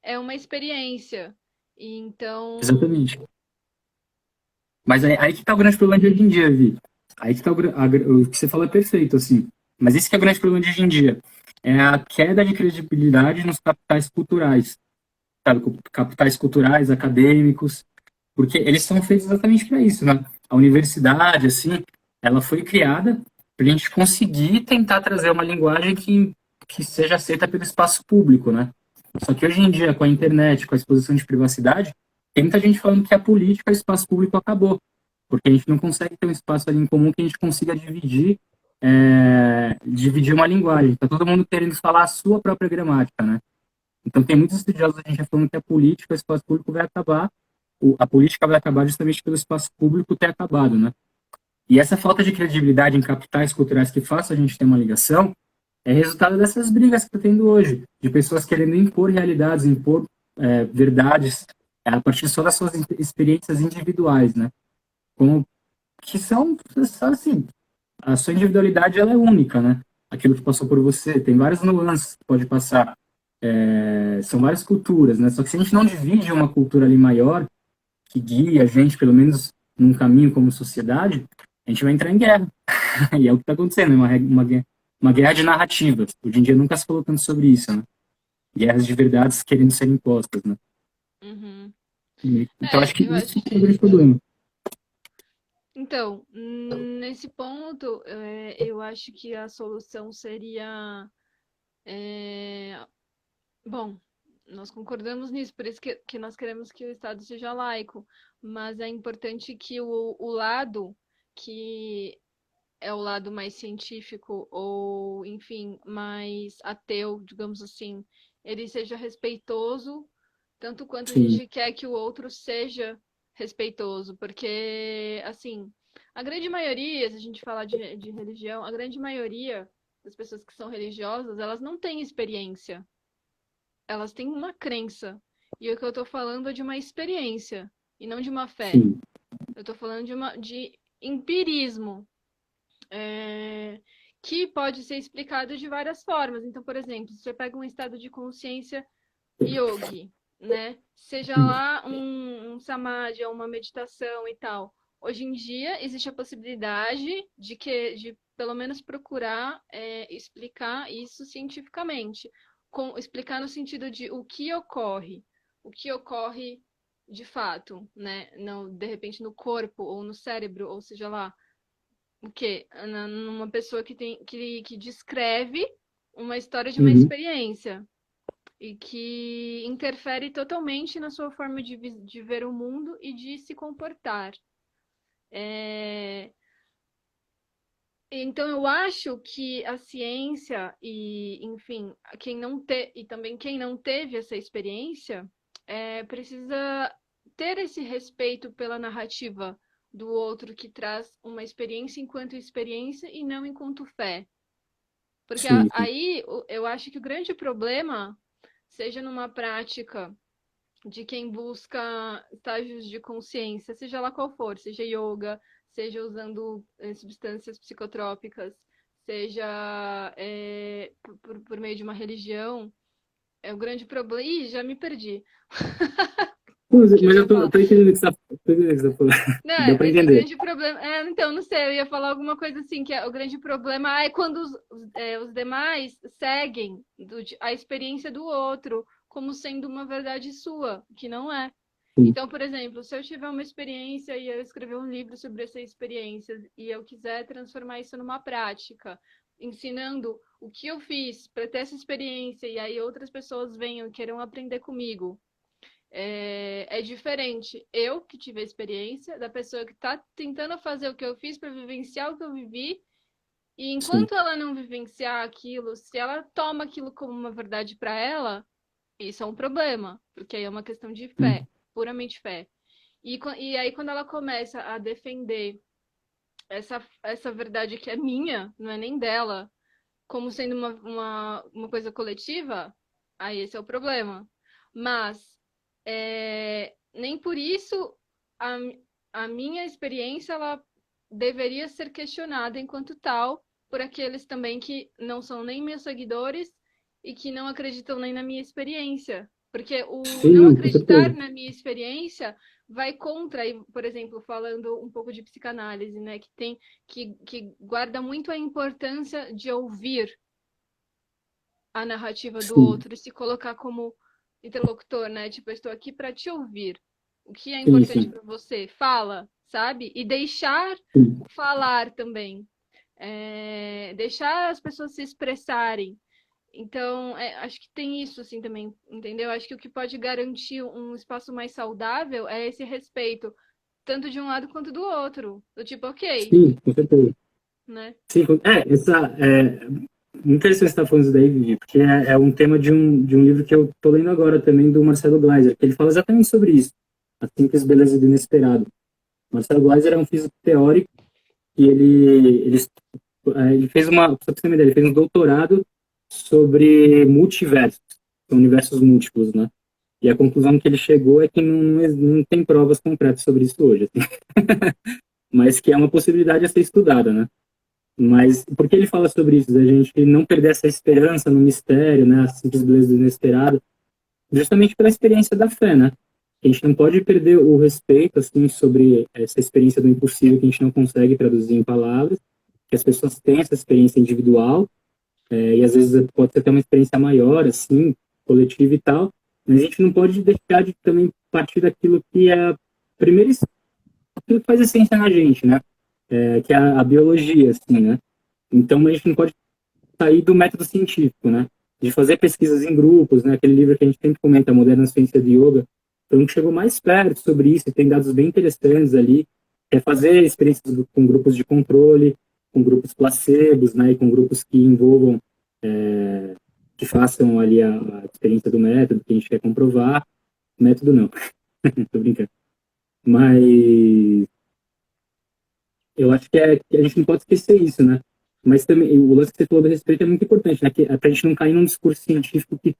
é uma experiência. E então, exatamente. Mas aí que tá o grande problema de hoje em dia, Vi. Aí que tá o que você falou é perfeito, assim. Mas esse que é o grande problema de hoje em dia. É a queda de credibilidade nos capitais culturais, sabe? Capitais culturais, acadêmicos, porque eles são feitos exatamente para isso, né? A universidade, assim, ela foi criada para a gente conseguir tentar trazer uma linguagem que seja aceita pelo espaço público, né? Só que hoje em dia, com a internet, com a exposição de privacidade, tem muita gente falando que a política, o espaço público acabou, porque a gente não consegue ter um espaço ali em comum que a gente consiga dividir uma linguagem. Tá todo mundo querendo falar a sua própria gramática, né? Então tem muitos estudiosos a gente falando que a política, o espaço público vai acabar, a política vai acabar justamente pelo espaço público ter acabado, né? E essa falta de credibilidade em capitais culturais que façam a gente ter uma ligação é resultado dessas brigas que está tendo hoje, de pessoas querendo impor realidades, impor verdades a partir só das suas experiências individuais, né? Como que são assim, a sua individualidade ela é única, né? Aquilo que passou por você, tem várias nuances que pode passar, são várias culturas, né? Só que se a gente não divide uma cultura ali maior, que guia a gente, pelo menos num caminho como sociedade, a gente vai entrar em guerra. E é o que está acontecendo, uma guerra de narrativas. Hoje em dia nunca se falou tanto sobre isso, né? Guerras de verdades querendo ser impostas, né? uhum. Então acho que Eu isso acho. é o grande problema. Então, nesse ponto, eu acho que a solução seria. Bom, nós concordamos nisso, por isso que nós queremos que o Estado seja laico, mas é importante que o lado que é o lado mais científico ou, enfim, mais ateu, digamos assim, ele seja respeitoso, tanto quanto a Sim, gente quer que o outro seja respeitoso, porque, assim, a grande maioria, se a gente falar de religião, a grande maioria das pessoas que são religiosas, elas não têm experiência, elas têm uma crença. E o que eu estou falando é de uma experiência e não de uma fé. sim, Eu estou falando de empirismo, é, que pode ser explicado de várias formas. Então, por exemplo, se você pega um estado de consciência yogi, né? Seja lá um samadhi, uma meditação e tal. Hoje em dia existe a possibilidade de pelo menos procurar explicar isso cientificamente, explicar no sentido de o que ocorre de fato, né? Não, de repente no corpo ou no cérebro, ou seja lá, o quê? Numa pessoa que descreve uma história de uma uhum, experiência e que interfere totalmente na sua forma de ver o mundo e de se comportar. É, Então, eu acho que a ciência e, enfim, e também quem não teve essa experiência, precisa ter esse respeito pela narrativa do outro que traz uma experiência enquanto experiência e não enquanto fé. Porque sim, sim. aí eu acho que o grande problema, seja numa prática de quem busca estágios de consciência, seja lá qual for, seja yoga, seja usando substâncias psicotrópicas, seja por meio de uma religião, é o grande problema. Ih, já me perdi. Mas eu eu ia falar? tô entendendo o que você tá falando. Não, Deu pra mas o entender. grande problema. Então, não sei, eu ia falar alguma coisa assim, que o grande problema é quando os demais seguem a experiência do outro como sendo uma verdade sua, que não é. Sim, Então, por exemplo, se eu tiver uma experiência e eu escrever um livro sobre essa experiência e eu quiser transformar isso numa prática, ensinando o que eu fiz para ter essa experiência e aí outras pessoas venham e queiram aprender comigo, é diferente eu que tive a experiência da pessoa que está tentando fazer o que eu fiz para vivenciar o que eu vivi. E sim, enquanto ela não vivenciar aquilo, se ela toma aquilo como uma verdade para ela, isso é um problema, porque aí é uma questão de sim, fé, puramente fé. E aí, quando ela começa a defender essa verdade que é minha, não é nem dela, como sendo uma coisa coletiva, aí esse é o problema. Mas nem por isso a, a minha experiência ela deveria ser questionada enquanto tal por aqueles também que não são nem meus seguidores e que não acreditam nem na minha experiência. Porque o sim, não não, com acreditar certeza. na minha experiência vai contra, por exemplo, falando um pouco de psicanálise, né, que guarda muito a importância de ouvir a narrativa do Sim, outro e se colocar como interlocutor, né? Tipo, eu estou aqui para te ouvir. O que é sim, importante sim, para você? Fala, sabe? E deixar sim, falar também. Deixar as pessoas se expressarem. Então, acho que tem isso assim também, entendeu? Acho que o que pode garantir um espaço mais saudável é esse respeito, tanto de um lado quanto do outro. Do tipo, ok, sim, com certeza. né? Sim, muito interessante você estar falando isso daí, Vivi, porque é um tema de um livro que eu tô lendo agora também, do Marcelo Gleiser, que ele fala exatamente sobre isso, a simples beleza do inesperado. Marcelo Gleiser é um físico teórico e ele fez só pra você ter uma ideia, ele fez um doutorado sobre multiversos, universos múltiplos, né? E a conclusão que ele chegou é que não tem provas concretas sobre isso hoje, assim, mas que é uma possibilidade a ser estudada, né? Mas por que ele fala sobre isso? Da gente não perder essa esperança no mistério, né? A simples beleza do inesperado, justamente pela experiência da fé, né? A gente não pode perder o respeito, assim, sobre essa experiência do impossível que a gente não consegue traduzir em palavras, que as pessoas têm essa experiência individual, e às vezes pode ser até uma experiência maior, assim, coletiva e tal, mas a gente não pode deixar de também partir daquilo que é, primeiro, aquilo que faz essência na gente, né? Que é a biologia, assim, né? Então a gente não pode sair do método científico, né? De fazer pesquisas em grupos, né? Aquele livro que a gente sempre comenta, a Moderna Ciência de Yoga, foi um que chegou mais perto sobre isso, e tem dados bem interessantes ali, é fazer experiências com grupos de controle, com grupos placebos, né? E com grupos que envolvam, que façam ali a experiência do método que a gente quer comprovar. Método não, tô brincando. Mas eu acho que a gente não pode esquecer isso, né? Mas também o lance que você falou do respeito é muito importante, né? Que é pra gente não cair num discurso científico que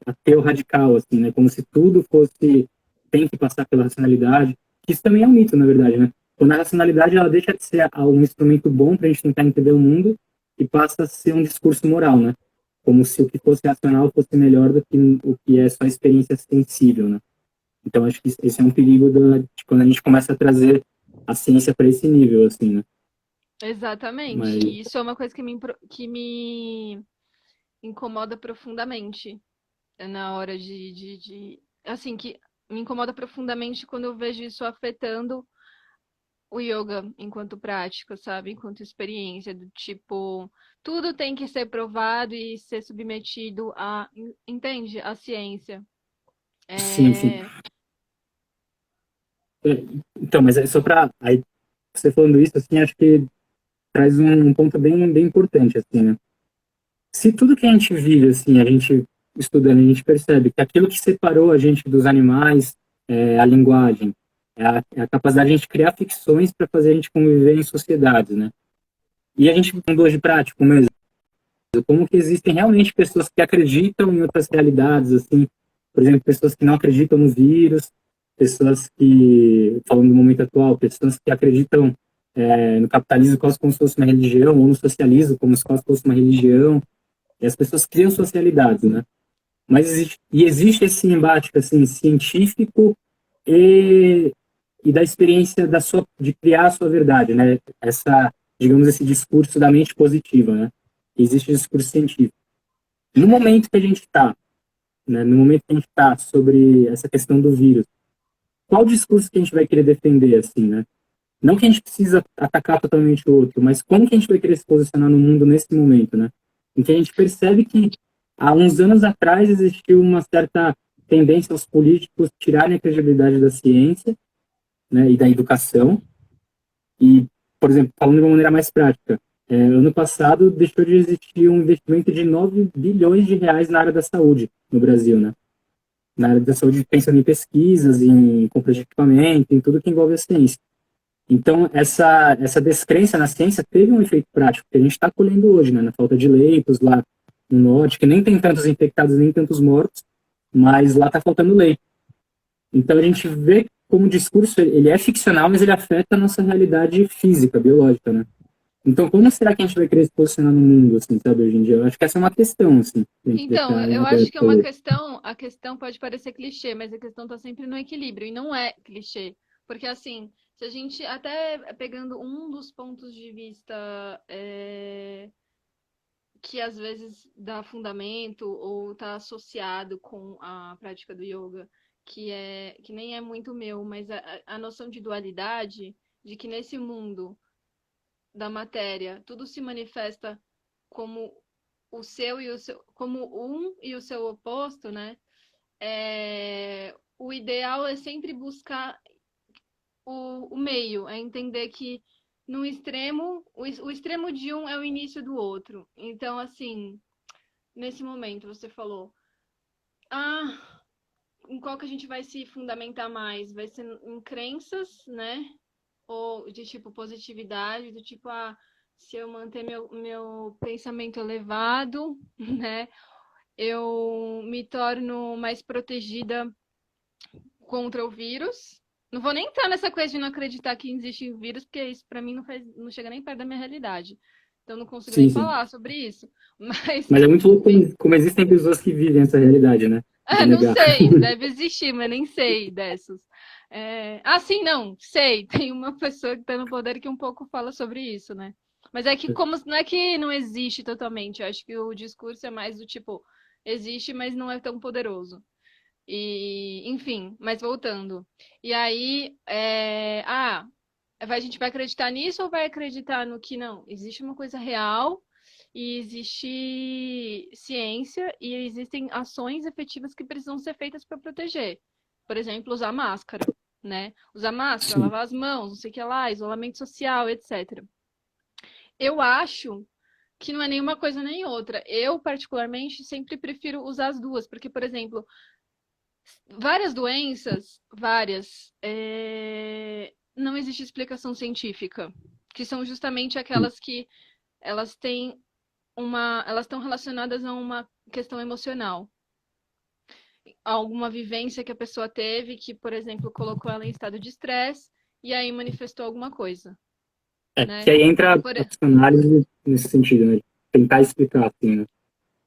ateu radical, assim, né? Como se tudo fosse tem que passar pela racionalidade. Isso também é um mito, na verdade, né? Quando a racionalidade ela deixa de ser um instrumento bom para a gente tentar entender o mundo e passa a ser um discurso moral, né? Como se o que fosse racional fosse melhor do que o que é só experiência sensível, né? Então acho que esse é um perigo de quando a gente começa a trazer a ciência para esse nível, assim, né? Exatamente. Mas, E isso é uma coisa que me incomoda profundamente na hora assim, que me incomoda profundamente quando eu vejo isso afetando o yoga enquanto prática, sabe? Enquanto experiência, do tipo, tudo tem que ser provado e ser submetido entende? A ciência. sim, sim. É, É, então, mas é só para aí você falando isso, assim, acho que traz um ponto bem importante, assim, né? Se tudo que a gente vive, assim, a gente estudando, a gente percebe que aquilo que separou a gente dos animais é a linguagem, é a capacidade de a gente criar ficções para fazer a gente conviver em sociedades, né? E a gente, com hoje prático mesmo, como que existem realmente pessoas que acreditam em outras realidades, assim, por exemplo, pessoas que não acreditam no vírus, pessoas que, falando do momento atual, pessoas que acreditam no capitalismo quase como se fosse uma religião, ou no socialismo como se quase fosse uma religião, e as pessoas criam suas realidades, né? Mas existe esse embate assim, científico e, e da experiência de criar a sua verdade, né? Digamos, esse discurso da mente positiva, né? Existe o discurso científico. No momento que a gente está, né? No momento que a gente está sobre essa questão do vírus, qual discurso que a gente vai querer defender, assim, né? Não que a gente precisa atacar totalmente o outro, mas como que a gente vai querer se posicionar no mundo nesse momento, né? Em que a gente percebe que há uns anos atrás existiu uma certa tendência aos políticos tirarem a credibilidade da ciência, né, e da educação. E, por exemplo, falando de uma maneira mais prática, ano passado deixou de existir um investimento de 9 bilhões de reais na área da saúde no Brasil, né? Na área da saúde, pensando em pesquisas, em compra de equipamento, em tudo que envolve a ciência. Então, essa descrença na ciência teve um efeito prático, que a gente está colhendo hoje, né? Na falta de leitos lá no norte, que nem tem tantos infectados, nem tantos mortos, mas lá está faltando leito. Então, a gente vê como o discurso, ele é ficcional, mas ele afeta a nossa realidade física, biológica, né? Então, como será que a gente vai querer se posicionar no mundo, assim, sabe, hoje em dia? Eu acho que essa é uma questão, assim, pra gente Então, deixar em eu acho aberto. que é uma questão, a questão pode parecer clichê, mas a questão está sempre no equilíbrio, e não é clichê. Porque, assim, se a gente, até pegando um dos pontos de vista que às vezes dá fundamento ou está associado com a prática do yoga, que nem é muito meu, mas a noção de dualidade, de que nesse mundo da matéria tudo se manifesta como o seu e o seu, como um e o seu oposto, né? O ideal é sempre buscar o meio, é entender que no extremo, o extremo de um é o início do outro. Então, assim, nesse momento você falou, em qual que a gente vai se fundamentar mais? Vai ser em crenças, né? Ou de tipo positividade, do tipo, se eu manter meu pensamento elevado, né? Eu me torno mais protegida contra o vírus. Não vou nem entrar nessa coisa de não acreditar que existe vírus, porque isso para mim não chega nem perto da minha realidade. Então não consigo nem Sim, sim. falar sobre isso. Mas, Mas é muito louco enfim. como existem pessoas que vivem essa realidade, né? De Não negar. sei, deve existir, mas nem sei dessas. Sim, não, sei. Tem uma pessoa que está no poder que um pouco fala sobre isso, né? Mas é que como não é que não existe totalmente, eu acho que o discurso é mais do tipo, existe, mas não é tão poderoso. E, enfim, mas voltando. E aí, a gente vai acreditar nisso ou vai acreditar no que não? Existe uma coisa real e existe ciência e existem ações efetivas que precisam ser feitas para proteger. Por exemplo, usar máscara, né? Usar máscara, Sim, lavar as mãos, não sei o que lá, isolamento social, etc. Eu acho que não é nenhuma coisa nem outra. Eu, particularmente, sempre prefiro usar as duas, porque, por exemplo, várias doenças, não existe explicação científica, que são justamente sim, aquelas que elas têm elas estão relacionadas a uma questão emocional, a alguma vivência que a pessoa teve que, por exemplo, colocou ela em estado de estresse e aí manifestou alguma coisa, que né? aí entra Por... a psicanálise nesse sentido, né? Tentar explicar, assim, né?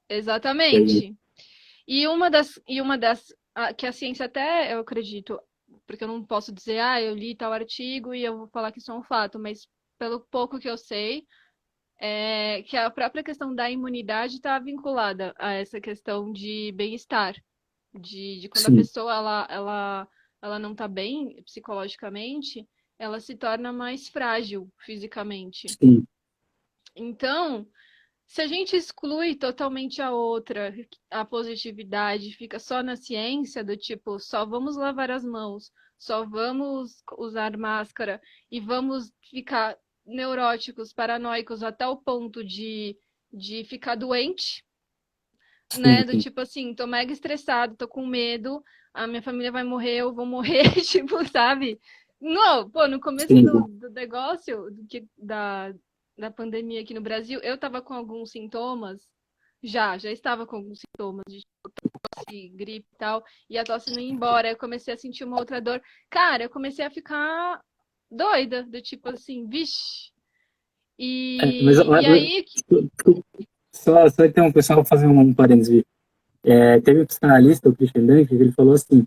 E aí, Exatamente. E uma das que a ciência até, eu acredito, porque eu não posso dizer, eu li tal artigo e eu vou falar que isso é um fato, mas pelo pouco que eu sei, que a própria questão da imunidade está vinculada a essa questão de bem-estar, de quando a sim, pessoa ela não está bem psicologicamente, ela se torna mais frágil fisicamente. sim, Então, se a gente exclui totalmente a outra, a positividade, fica só na ciência, do tipo, só vamos lavar as mãos, só vamos usar máscara e vamos ficar neuróticos, paranoicos até o ponto de ficar doente, sim, né? Do sim, tipo assim, tô mega estressado, tô com medo, a minha família vai morrer, eu vou morrer, tipo, sabe? Não, pô, no começo sim, do negócio, da pandemia aqui no Brasil, eu tava com alguns sintomas, já estava com alguns sintomas de tosse, gripe e tal, e a tosse não ia embora, eu comecei a sentir uma outra dor. Cara, eu comecei a ficar doida, do tipo assim, vixe. Mas E aí, só então, pessoal, vou fazer um parênteses. Teve um psicanalista, o Christian Dunker, que ele falou assim,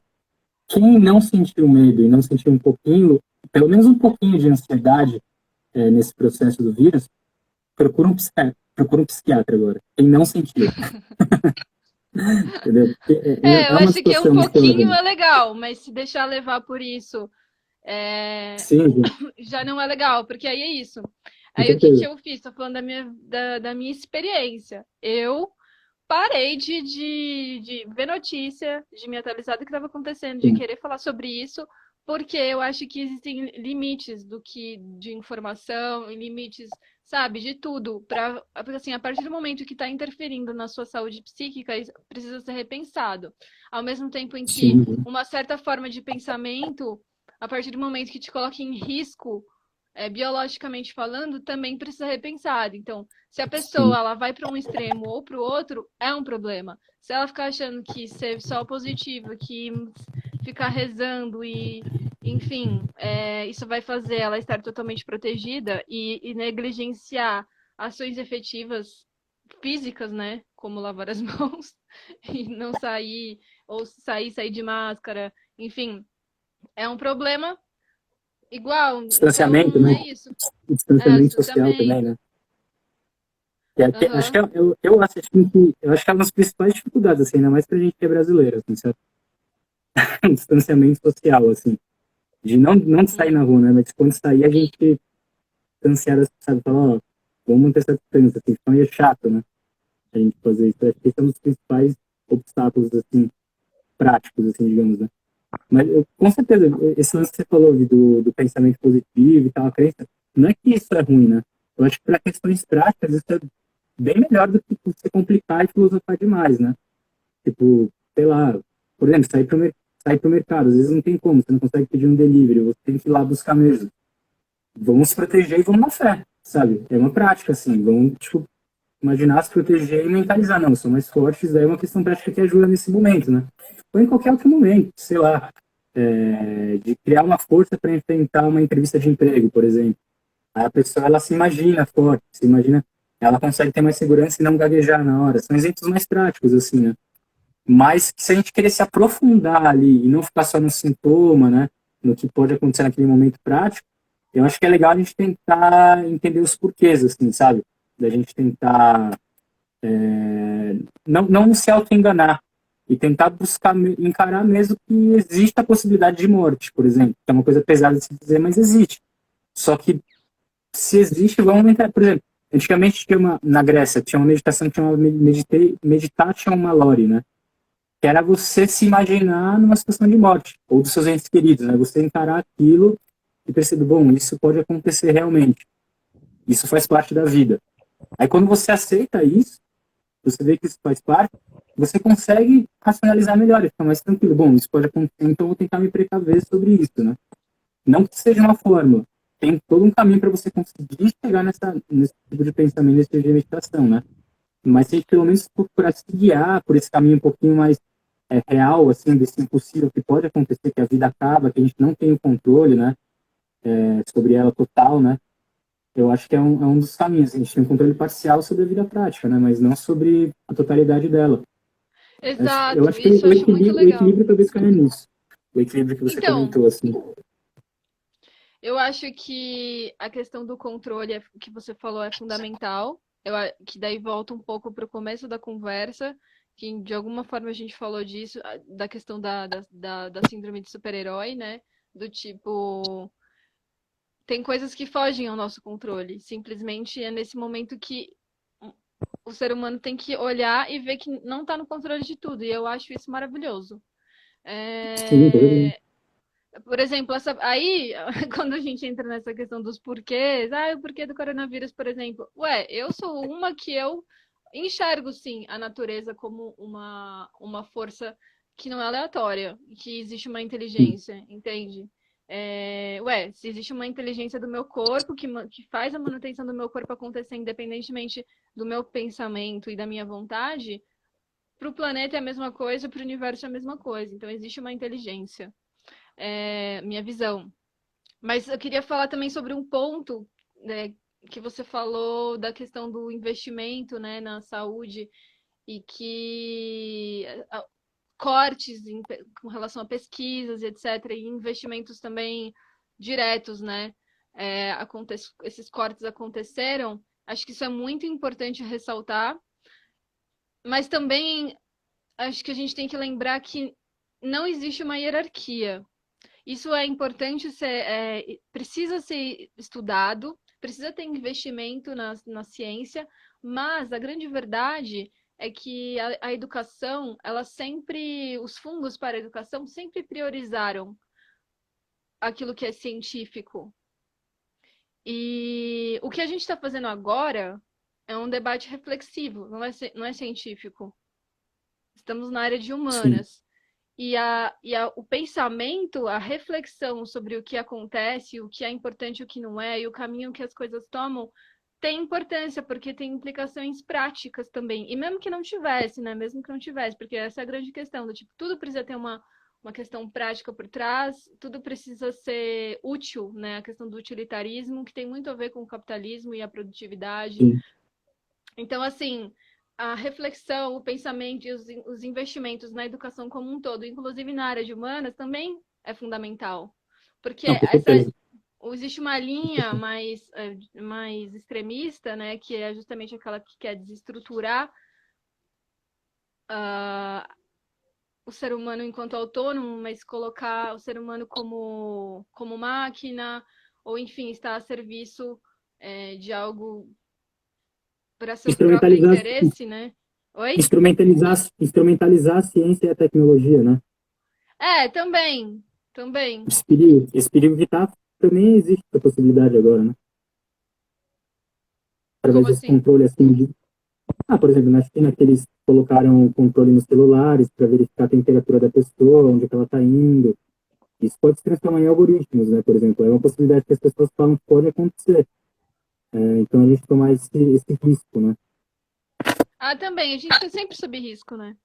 quem não sentiu medo e não sentiu um pouquinho, pelo menos um pouquinho de ansiedade nesse processo do vírus, procura um psiquiatra agora. Quem não sentiu, entendeu? Porque Eu é uma acho que um situação muito pouquinho relevante. é legal, mas se deixar levar por isso é, Sim, sim, já não é legal, porque aí é isso. com Aí o que que certeza. eu fiz? Tô falando da minha experiência. Eu parei de ver notícia, de me atualizar do que estava acontecendo, de Sim, querer falar sobre isso, porque eu acho que existem limites de informação, e limites, sabe, de tudo. Porque assim, a partir do momento que está interferindo na sua saúde psíquica, isso precisa ser repensado. Ao mesmo tempo em que sim, uma certa forma de pensamento, a partir do momento que te coloca em risco, biologicamente falando, também precisa ser repensado. Então, se a sim, pessoa ela vai para um extremo ou para o outro, é um problema. Se ela ficar achando que ser só positivo, que ficar rezando e, enfim, isso vai fazer ela estar totalmente protegida e negligenciar ações efetivas físicas, né? Como lavar as mãos e não sair, ou sair de máscara, enfim, é um problema igual. distanciamento, Então, né? é isso. Distanciamento social também, Distanciamento. né? Acho que Aham. eu acho que é uma das principais dificuldades, assim, ainda mais pra gente que é brasileiro, assim, sabe? Um distanciamento social, assim, de não sair na Uhum. rua, né? Mas quando sair, a gente distanciar, sabe? Falar, ó, vamos manter essa distância, assim, então é chato, né? A gente fazer isso. Acho que esse é um dos principais obstáculos, assim, práticos, assim, digamos, né? Mas, com certeza, esse lance que você falou do pensamento positivo e tal, a crença, não é que isso é ruim, né? Eu acho que para questões práticas, isso é bem melhor do que você complicar e filosofar demais, né? Tipo, sei lá, por exemplo, sair pro mercado, às vezes não tem como, você não consegue pedir um delivery, você tem que ir lá buscar mesmo. Vamos se proteger e vamos na fé, sabe? É uma prática, assim, vamos, tipo, imaginar se proteger e mentalizar, não, são mais fortes, daí é uma questão prática que ajuda nesse momento, né? Ou em qualquer outro momento, sei lá, de criar uma força para enfrentar uma entrevista de emprego, por exemplo. Aí a pessoa, ela se imagina forte, se imagina, ela consegue ter mais segurança e não gaguejar na hora. São exemplos mais práticos, assim, né? Mas se a gente querer se aprofundar ali e não ficar só no sintoma, né, no que pode acontecer naquele momento prático, eu acho que é legal a gente tentar entender os porquês, assim, sabe? Da gente tentar não se auto-enganar e tentar buscar, encarar mesmo que existe a possibilidade de morte, por exemplo, que é uma coisa pesada de se dizer, mas existe. Só que se existe, vamos aumentar. Por exemplo, antigamente na Grécia, tinha uma meditação que chamava Meditation Malori, né? Que era você se imaginar numa situação de morte, ou dos seus entes queridos, né? Você encarar aquilo e perceber, bom, isso pode acontecer realmente. Isso faz parte da vida. Aí quando você aceita isso, você vê que isso faz parte, você consegue racionalizar melhor e ficar mais tranquilo. Bom, isso pode acontecer, então eu vou tentar me precaver sobre isso, né? Não que seja uma fórmula. Tem todo um caminho para você conseguir chegar nesse tipo de pensamento, nesse tipo de meditação, né? Mas se a gente pelo menos procurar se guiar por esse caminho um pouquinho mais real, assim, desse impossível que pode acontecer, que a vida acaba, que a gente não tem o controle, né, sobre ela total, né, eu acho que é um dos caminhos. A gente tem um controle parcial sobre a vida prática, né, mas não sobre a totalidade dela. Eu Exato, acho que isso eu acho muito o legal. equilíbrio talvez caia nisso. O equilíbrio que você Então, comentou, assim. eu acho que a questão do controle que você falou é fundamental. Que daí volta um pouco para o começo da conversa, que de alguma forma a gente falou disso, da questão da síndrome de super-herói, né? Do tipo, tem coisas que fogem ao nosso controle. Simplesmente é nesse momento que o ser humano tem que olhar e ver que não está no controle de tudo. E eu acho isso maravilhoso. Sim, tá vendo? É, Por exemplo, aí, quando a gente entra nessa questão dos porquês, o porquê do coronavírus, por exemplo. Ué, eu sou uma que eu enxergo, sim, a natureza como uma força que não é aleatória, que existe uma Sim, inteligência, entende? Se existe uma inteligência do meu corpo que faz a manutenção do meu corpo acontecer independentemente do meu pensamento e da minha vontade, para o planeta é a mesma coisa, para o universo é a mesma coisa. Então, existe uma inteligência minha visão. Mas eu queria falar também sobre um ponto, né, que você falou da questão do investimento, né, na saúde. e que cortes com relação a pesquisas, etc., e investimentos também diretos, né? Esses cortes aconteceram. Acho que isso é muito importante ressaltar, mas também acho que a gente tem que lembrar que não existe uma hierarquia. Isso é importante, precisa ser estudado, precisa ter investimento na ciência, mas a grande verdade é que a educação, os fundos para a educação sempre priorizaram aquilo que é científico. E o que a gente está fazendo agora é um debate reflexivo, não é científico. Estamos na área de Sim. humanas. O pensamento, a reflexão sobre o que acontece, o que é importante e o que não é, e o caminho que as coisas tomam, tem importância, porque tem implicações práticas também. E mesmo que não tivesse, né? Mesmo que não tivesse, porque essa é a grande questão, do tipo, tudo precisa ter uma questão prática por trás, tudo precisa ser útil, né? A questão do utilitarismo, que tem muito a ver com o capitalismo e a produtividade. Sim. Então, assim, a reflexão, o pensamento e os investimentos na educação como um todo, inclusive na área de humanas, também é fundamental. Porque Não, com certeza. existe uma linha mais extremista, né, que é justamente aquela que quer desestruturar uh, o ser humano enquanto autônomo, mas colocar o ser humano como máquina, ou enfim, estar a serviço de algo para seu próprio Instrumentalizar, interesse, né? Oi? instrumentalizar a ciência e a tecnologia, né? Também, também. Esse perigo que tá, também existe essa possibilidade agora, né? Através Como desse assim? controle assim de... por exemplo, na China que eles colocaram controle nos celulares para verificar a temperatura da pessoa, onde é que ela está indo. Isso pode se transformar em algoritmos, né? Por exemplo, é uma possibilidade que as pessoas falam que pode acontecer. Então a gente tomar esse risco, né? Também, a gente está sempre sob risco, né?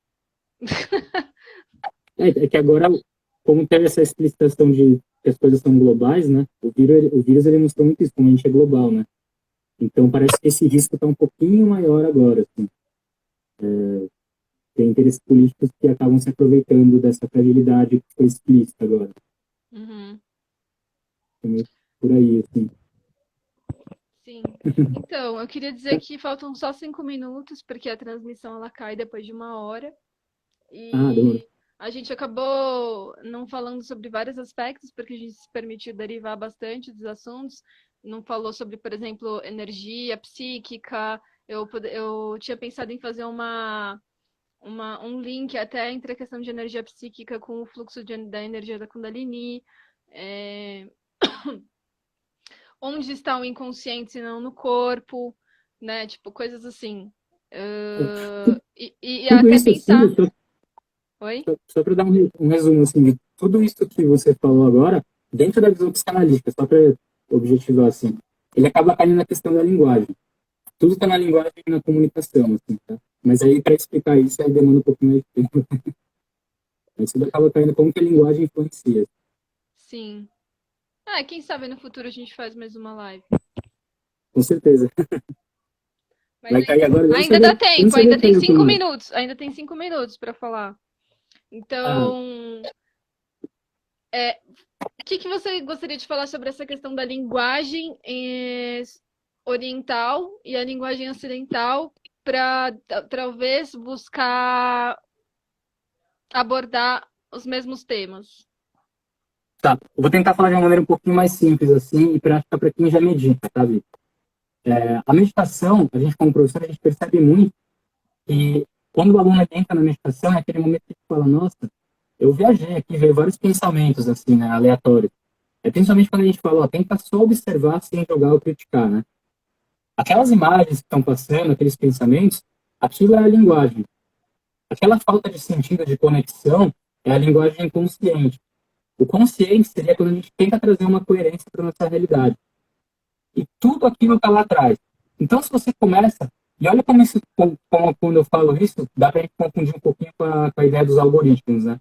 É que agora, como teve essa explicitação de que as coisas são globais, né? O vírus ele mostrou muito isso, como a gente é global, né? Então parece que esse risco está um pouquinho maior agora, assim. Tem interesses políticos que acabam se aproveitando dessa fragilidade que foi explícita agora. Uhum, Também por aí, assim. sim. Então, eu queria dizer que faltam só 5 minutos, porque a transmissão ela cai depois de 1 hora. Demorou. E a gente acabou não falando sobre vários aspectos, porque a gente se permitiu derivar bastante dos assuntos. Não falou sobre, por exemplo, energia psíquica. Eu tinha pensado em fazer um link até entre a questão de energia psíquica com o fluxo da energia da Kundalini. É, onde está o inconsciente se não no corpo, né? Tipo, coisas assim. E Tudo até isso, assim, pensar. Oi? só para dar um resumo, assim, de tudo isso que você falou agora, dentro da visão psicanalítica, só para objetivar, assim, ele acaba caindo na questão da linguagem. Tudo está na linguagem e na comunicação, assim, tá? Mas aí, para explicar isso, aí demanda um pouquinho mais de tempo. Mas tudo acaba caindo como que a linguagem influencia. Sim. Quem sabe no futuro a gente faz mais uma live. Com certeza. Mas Vai cair agora, ainda dá eu não tempo, sabia ainda que tem caiu tão cinco mais. minutos, ainda tem 5 minutos para falar. Ah, Então, o que você gostaria de falar sobre essa questão da linguagem oriental e a linguagem ocidental para talvez buscar abordar os mesmos temas? tá. Eu vou tentar falar de uma maneira um pouquinho mais simples, assim, e prática para quem já medita, sabe? A meditação, a gente como professor, a gente percebe muito que quando o aluno entra na meditação, é aquele momento que ele fala, nossa, eu viajei aqui, veio vários pensamentos, assim, né, aleatórios. É principalmente quando a gente fala, ó, tenta só observar sem julgar ou criticar, né? Aquelas imagens que estão passando, aqueles pensamentos, aquilo é a linguagem. Aquela falta de sentido, de conexão, é a linguagem inconsciente. O consciente seria quando a gente tenta trazer uma coerência para nossa realidade. E tudo aquilo está lá atrás. Então, se você começa, e olha como isso, quando eu falo isso, dá para a gente confundir um pouquinho com a ideia dos algoritmos, né?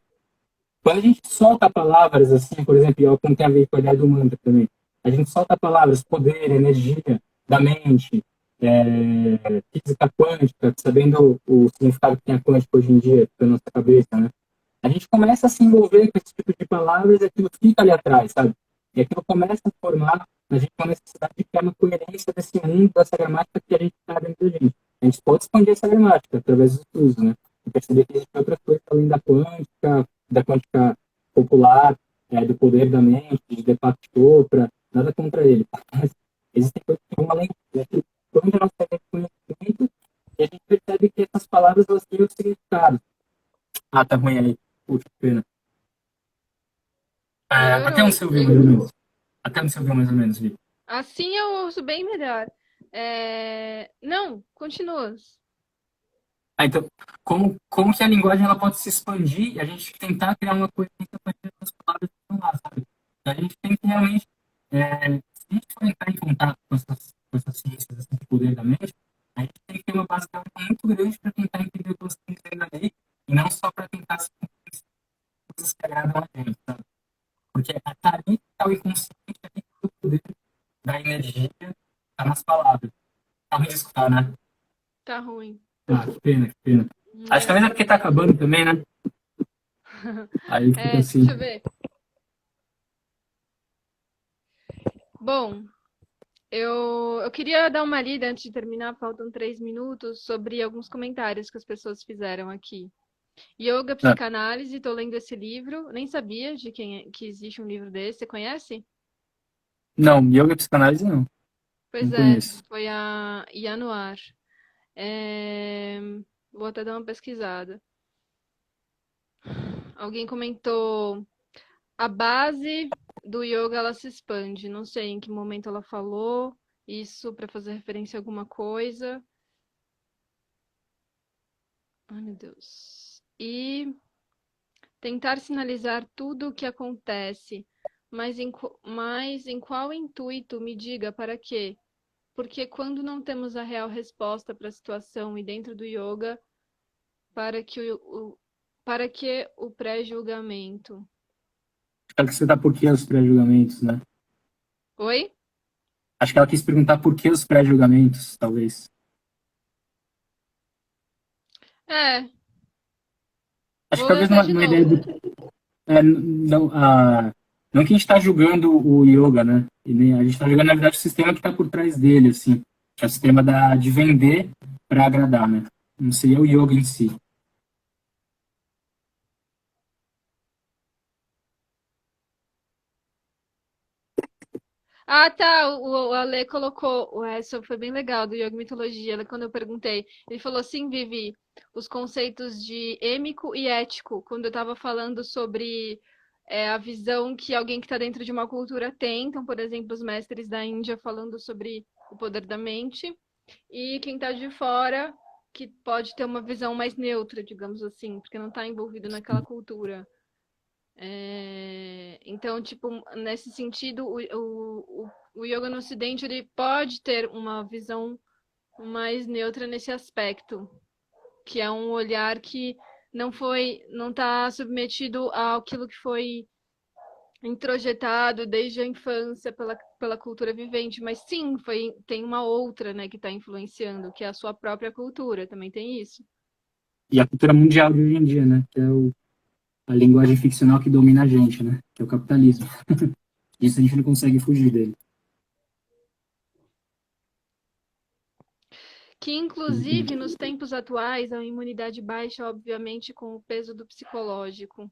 Quando a gente solta palavras assim, por exemplo, como tem a ver com a ideia do mantra também, a gente solta palavras, poder, energia, da mente. física quântica, sabendo o significado que tem a quântica hoje em dia na nossa cabeça, né? A gente começa a se envolver com esse tipo de palavras e aquilo fica ali atrás, sabe? E aquilo começa a formar na gente uma necessidade de criar uma coerência desse mundo, dessa gramática que a gente está dentro da gente. A gente pode expandir essa gramática através do uso, né? E perceber que existe outras coisas além da quântica popular, do poder da mente, de Deepak Chopra, nada contra ele. Mas existem coisas que vão além disso. Quando a nossa ideia de conhecimento, e a gente percebe que essas palavras elas têm o significado. Ah, tá ruim aí. Puxa, que pena. Até onde Melhorou. você ouviu mais ou menos? Até onde você ouviu mais ou menos, Vi? Assim eu ouço bem melhor. Não, continua. Então, como que a linguagem ela pode se expandir e a gente tentar criar uma coerência a partir das palavras que estão lá, sabe? Então, a gente tem que realmente, se a gente for entrar em contato com essas ciências assim, de poder da mente, a gente tem que ter uma base teórica muito grande para tentar entender o que você tem dizendo ali e não só para tentar se convencer de coisas que agradam a gente, sabe? Porque tá ali está o inconsciente, ali está o poder da energia, está nas palavras. Tá ruim de escutar, né? Tá ruim. Ah, que pena, que pena. Acho que talvez é porque tá acabando também, né? Aí fica assim. Deixa eu ver. Bom, eu queria dar uma lida antes de terminar, faltam 3 minutos, sobre alguns comentários que as pessoas fizeram aqui. Yoga, Psicanálise, tô lendo esse livro. Nem sabia de que existe um livro desse. Você conhece? Não, yoga e psicanálise não. Pois Não é, conheço. foi a Yanuar. Vou até dar uma pesquisada. Alguém comentou a base do yoga ela se expande. Não sei em que momento ela falou isso para fazer referência a alguma coisa. Ai, meu Deus. E tentar sinalizar tudo o que acontece, mas em qual intuito? Me diga para quê? Porque quando não temos a real resposta para a situação e dentro do yoga, para que para que o pré-julgamento? Acho que você tá por que os pré-julgamentos, né? Oi? Acho que ela quis perguntar por que os pré-julgamentos, talvez. É, Acho que vou talvez ler de uma ideia novo. do. Não, não que a gente está julgando o yoga, né? E nem, a gente está julgando, na verdade, o sistema que está por trás dele, assim. Que é o sistema de vender para agradar, né? Não seria o yoga em si. Ah, tá. O Ale colocou. Essa foi bem legal do Yoga e Mitologia. Quando eu perguntei, ele falou assim, Vivi, os conceitos de êmico e ético. Quando eu estava falando sobre a visão que alguém que está dentro de uma cultura tem. Então, por exemplo, os mestres da Índia falando sobre o poder da mente. E quem está de fora, que pode ter uma visão mais neutra, digamos assim, porque não está envolvido naquela cultura. Então, tipo, nesse sentido, o yoga no Ocidente ele pode ter uma visão mais neutra nesse aspecto, que é um olhar que não está submetido àquilo que foi introjetado desde a infância pela cultura vivente, mas sim, tem uma outra, né, que está influenciando, que é a sua própria cultura, também tem isso. E a cultura mundial de hoje em dia, né? Que é a linguagem ficcional que domina a gente, né? Que é o capitalismo. Isso a gente não consegue fugir dele. Que, inclusive, nos tempos atuais, a imunidade baixa, obviamente, com o peso do psicológico.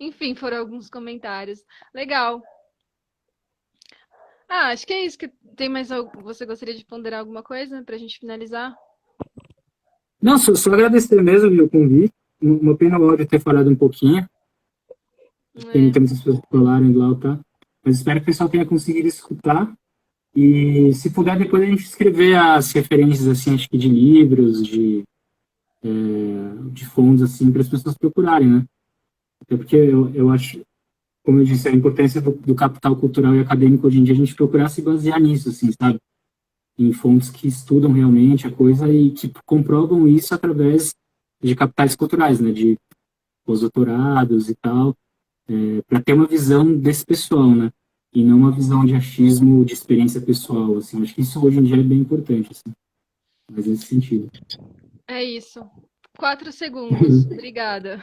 Enfim, foram alguns comentários. Legal. Acho que é isso. Que tem mais algo? Você gostaria de ponderar alguma coisa para a gente finalizar? Não, só agradecer mesmo viu, o convite. Uma pena o áudio ter falado um pouquinho. Tem muitas pessoas que falaram lá, tá? Mas espero que o pessoal tenha conseguido escutar. E se puder, depois a gente escrever as referências, assim, acho que de livros, de fontes, assim, para as pessoas procurarem, né? Até porque eu acho, como eu disse, a importância do capital cultural e acadêmico hoje em dia, a gente procurar se basear nisso, assim, sabe? Em fontes que estudam realmente a coisa e que comprovam isso através de capitais culturais, né? De pós-doutorados e tal, para ter uma visão desse pessoal, né? e não uma visão de achismo de experiência pessoal, assim. Acho que isso hoje em dia é bem importante, assim. Mas nesse sentido. É isso. 4 segundos. Obrigada.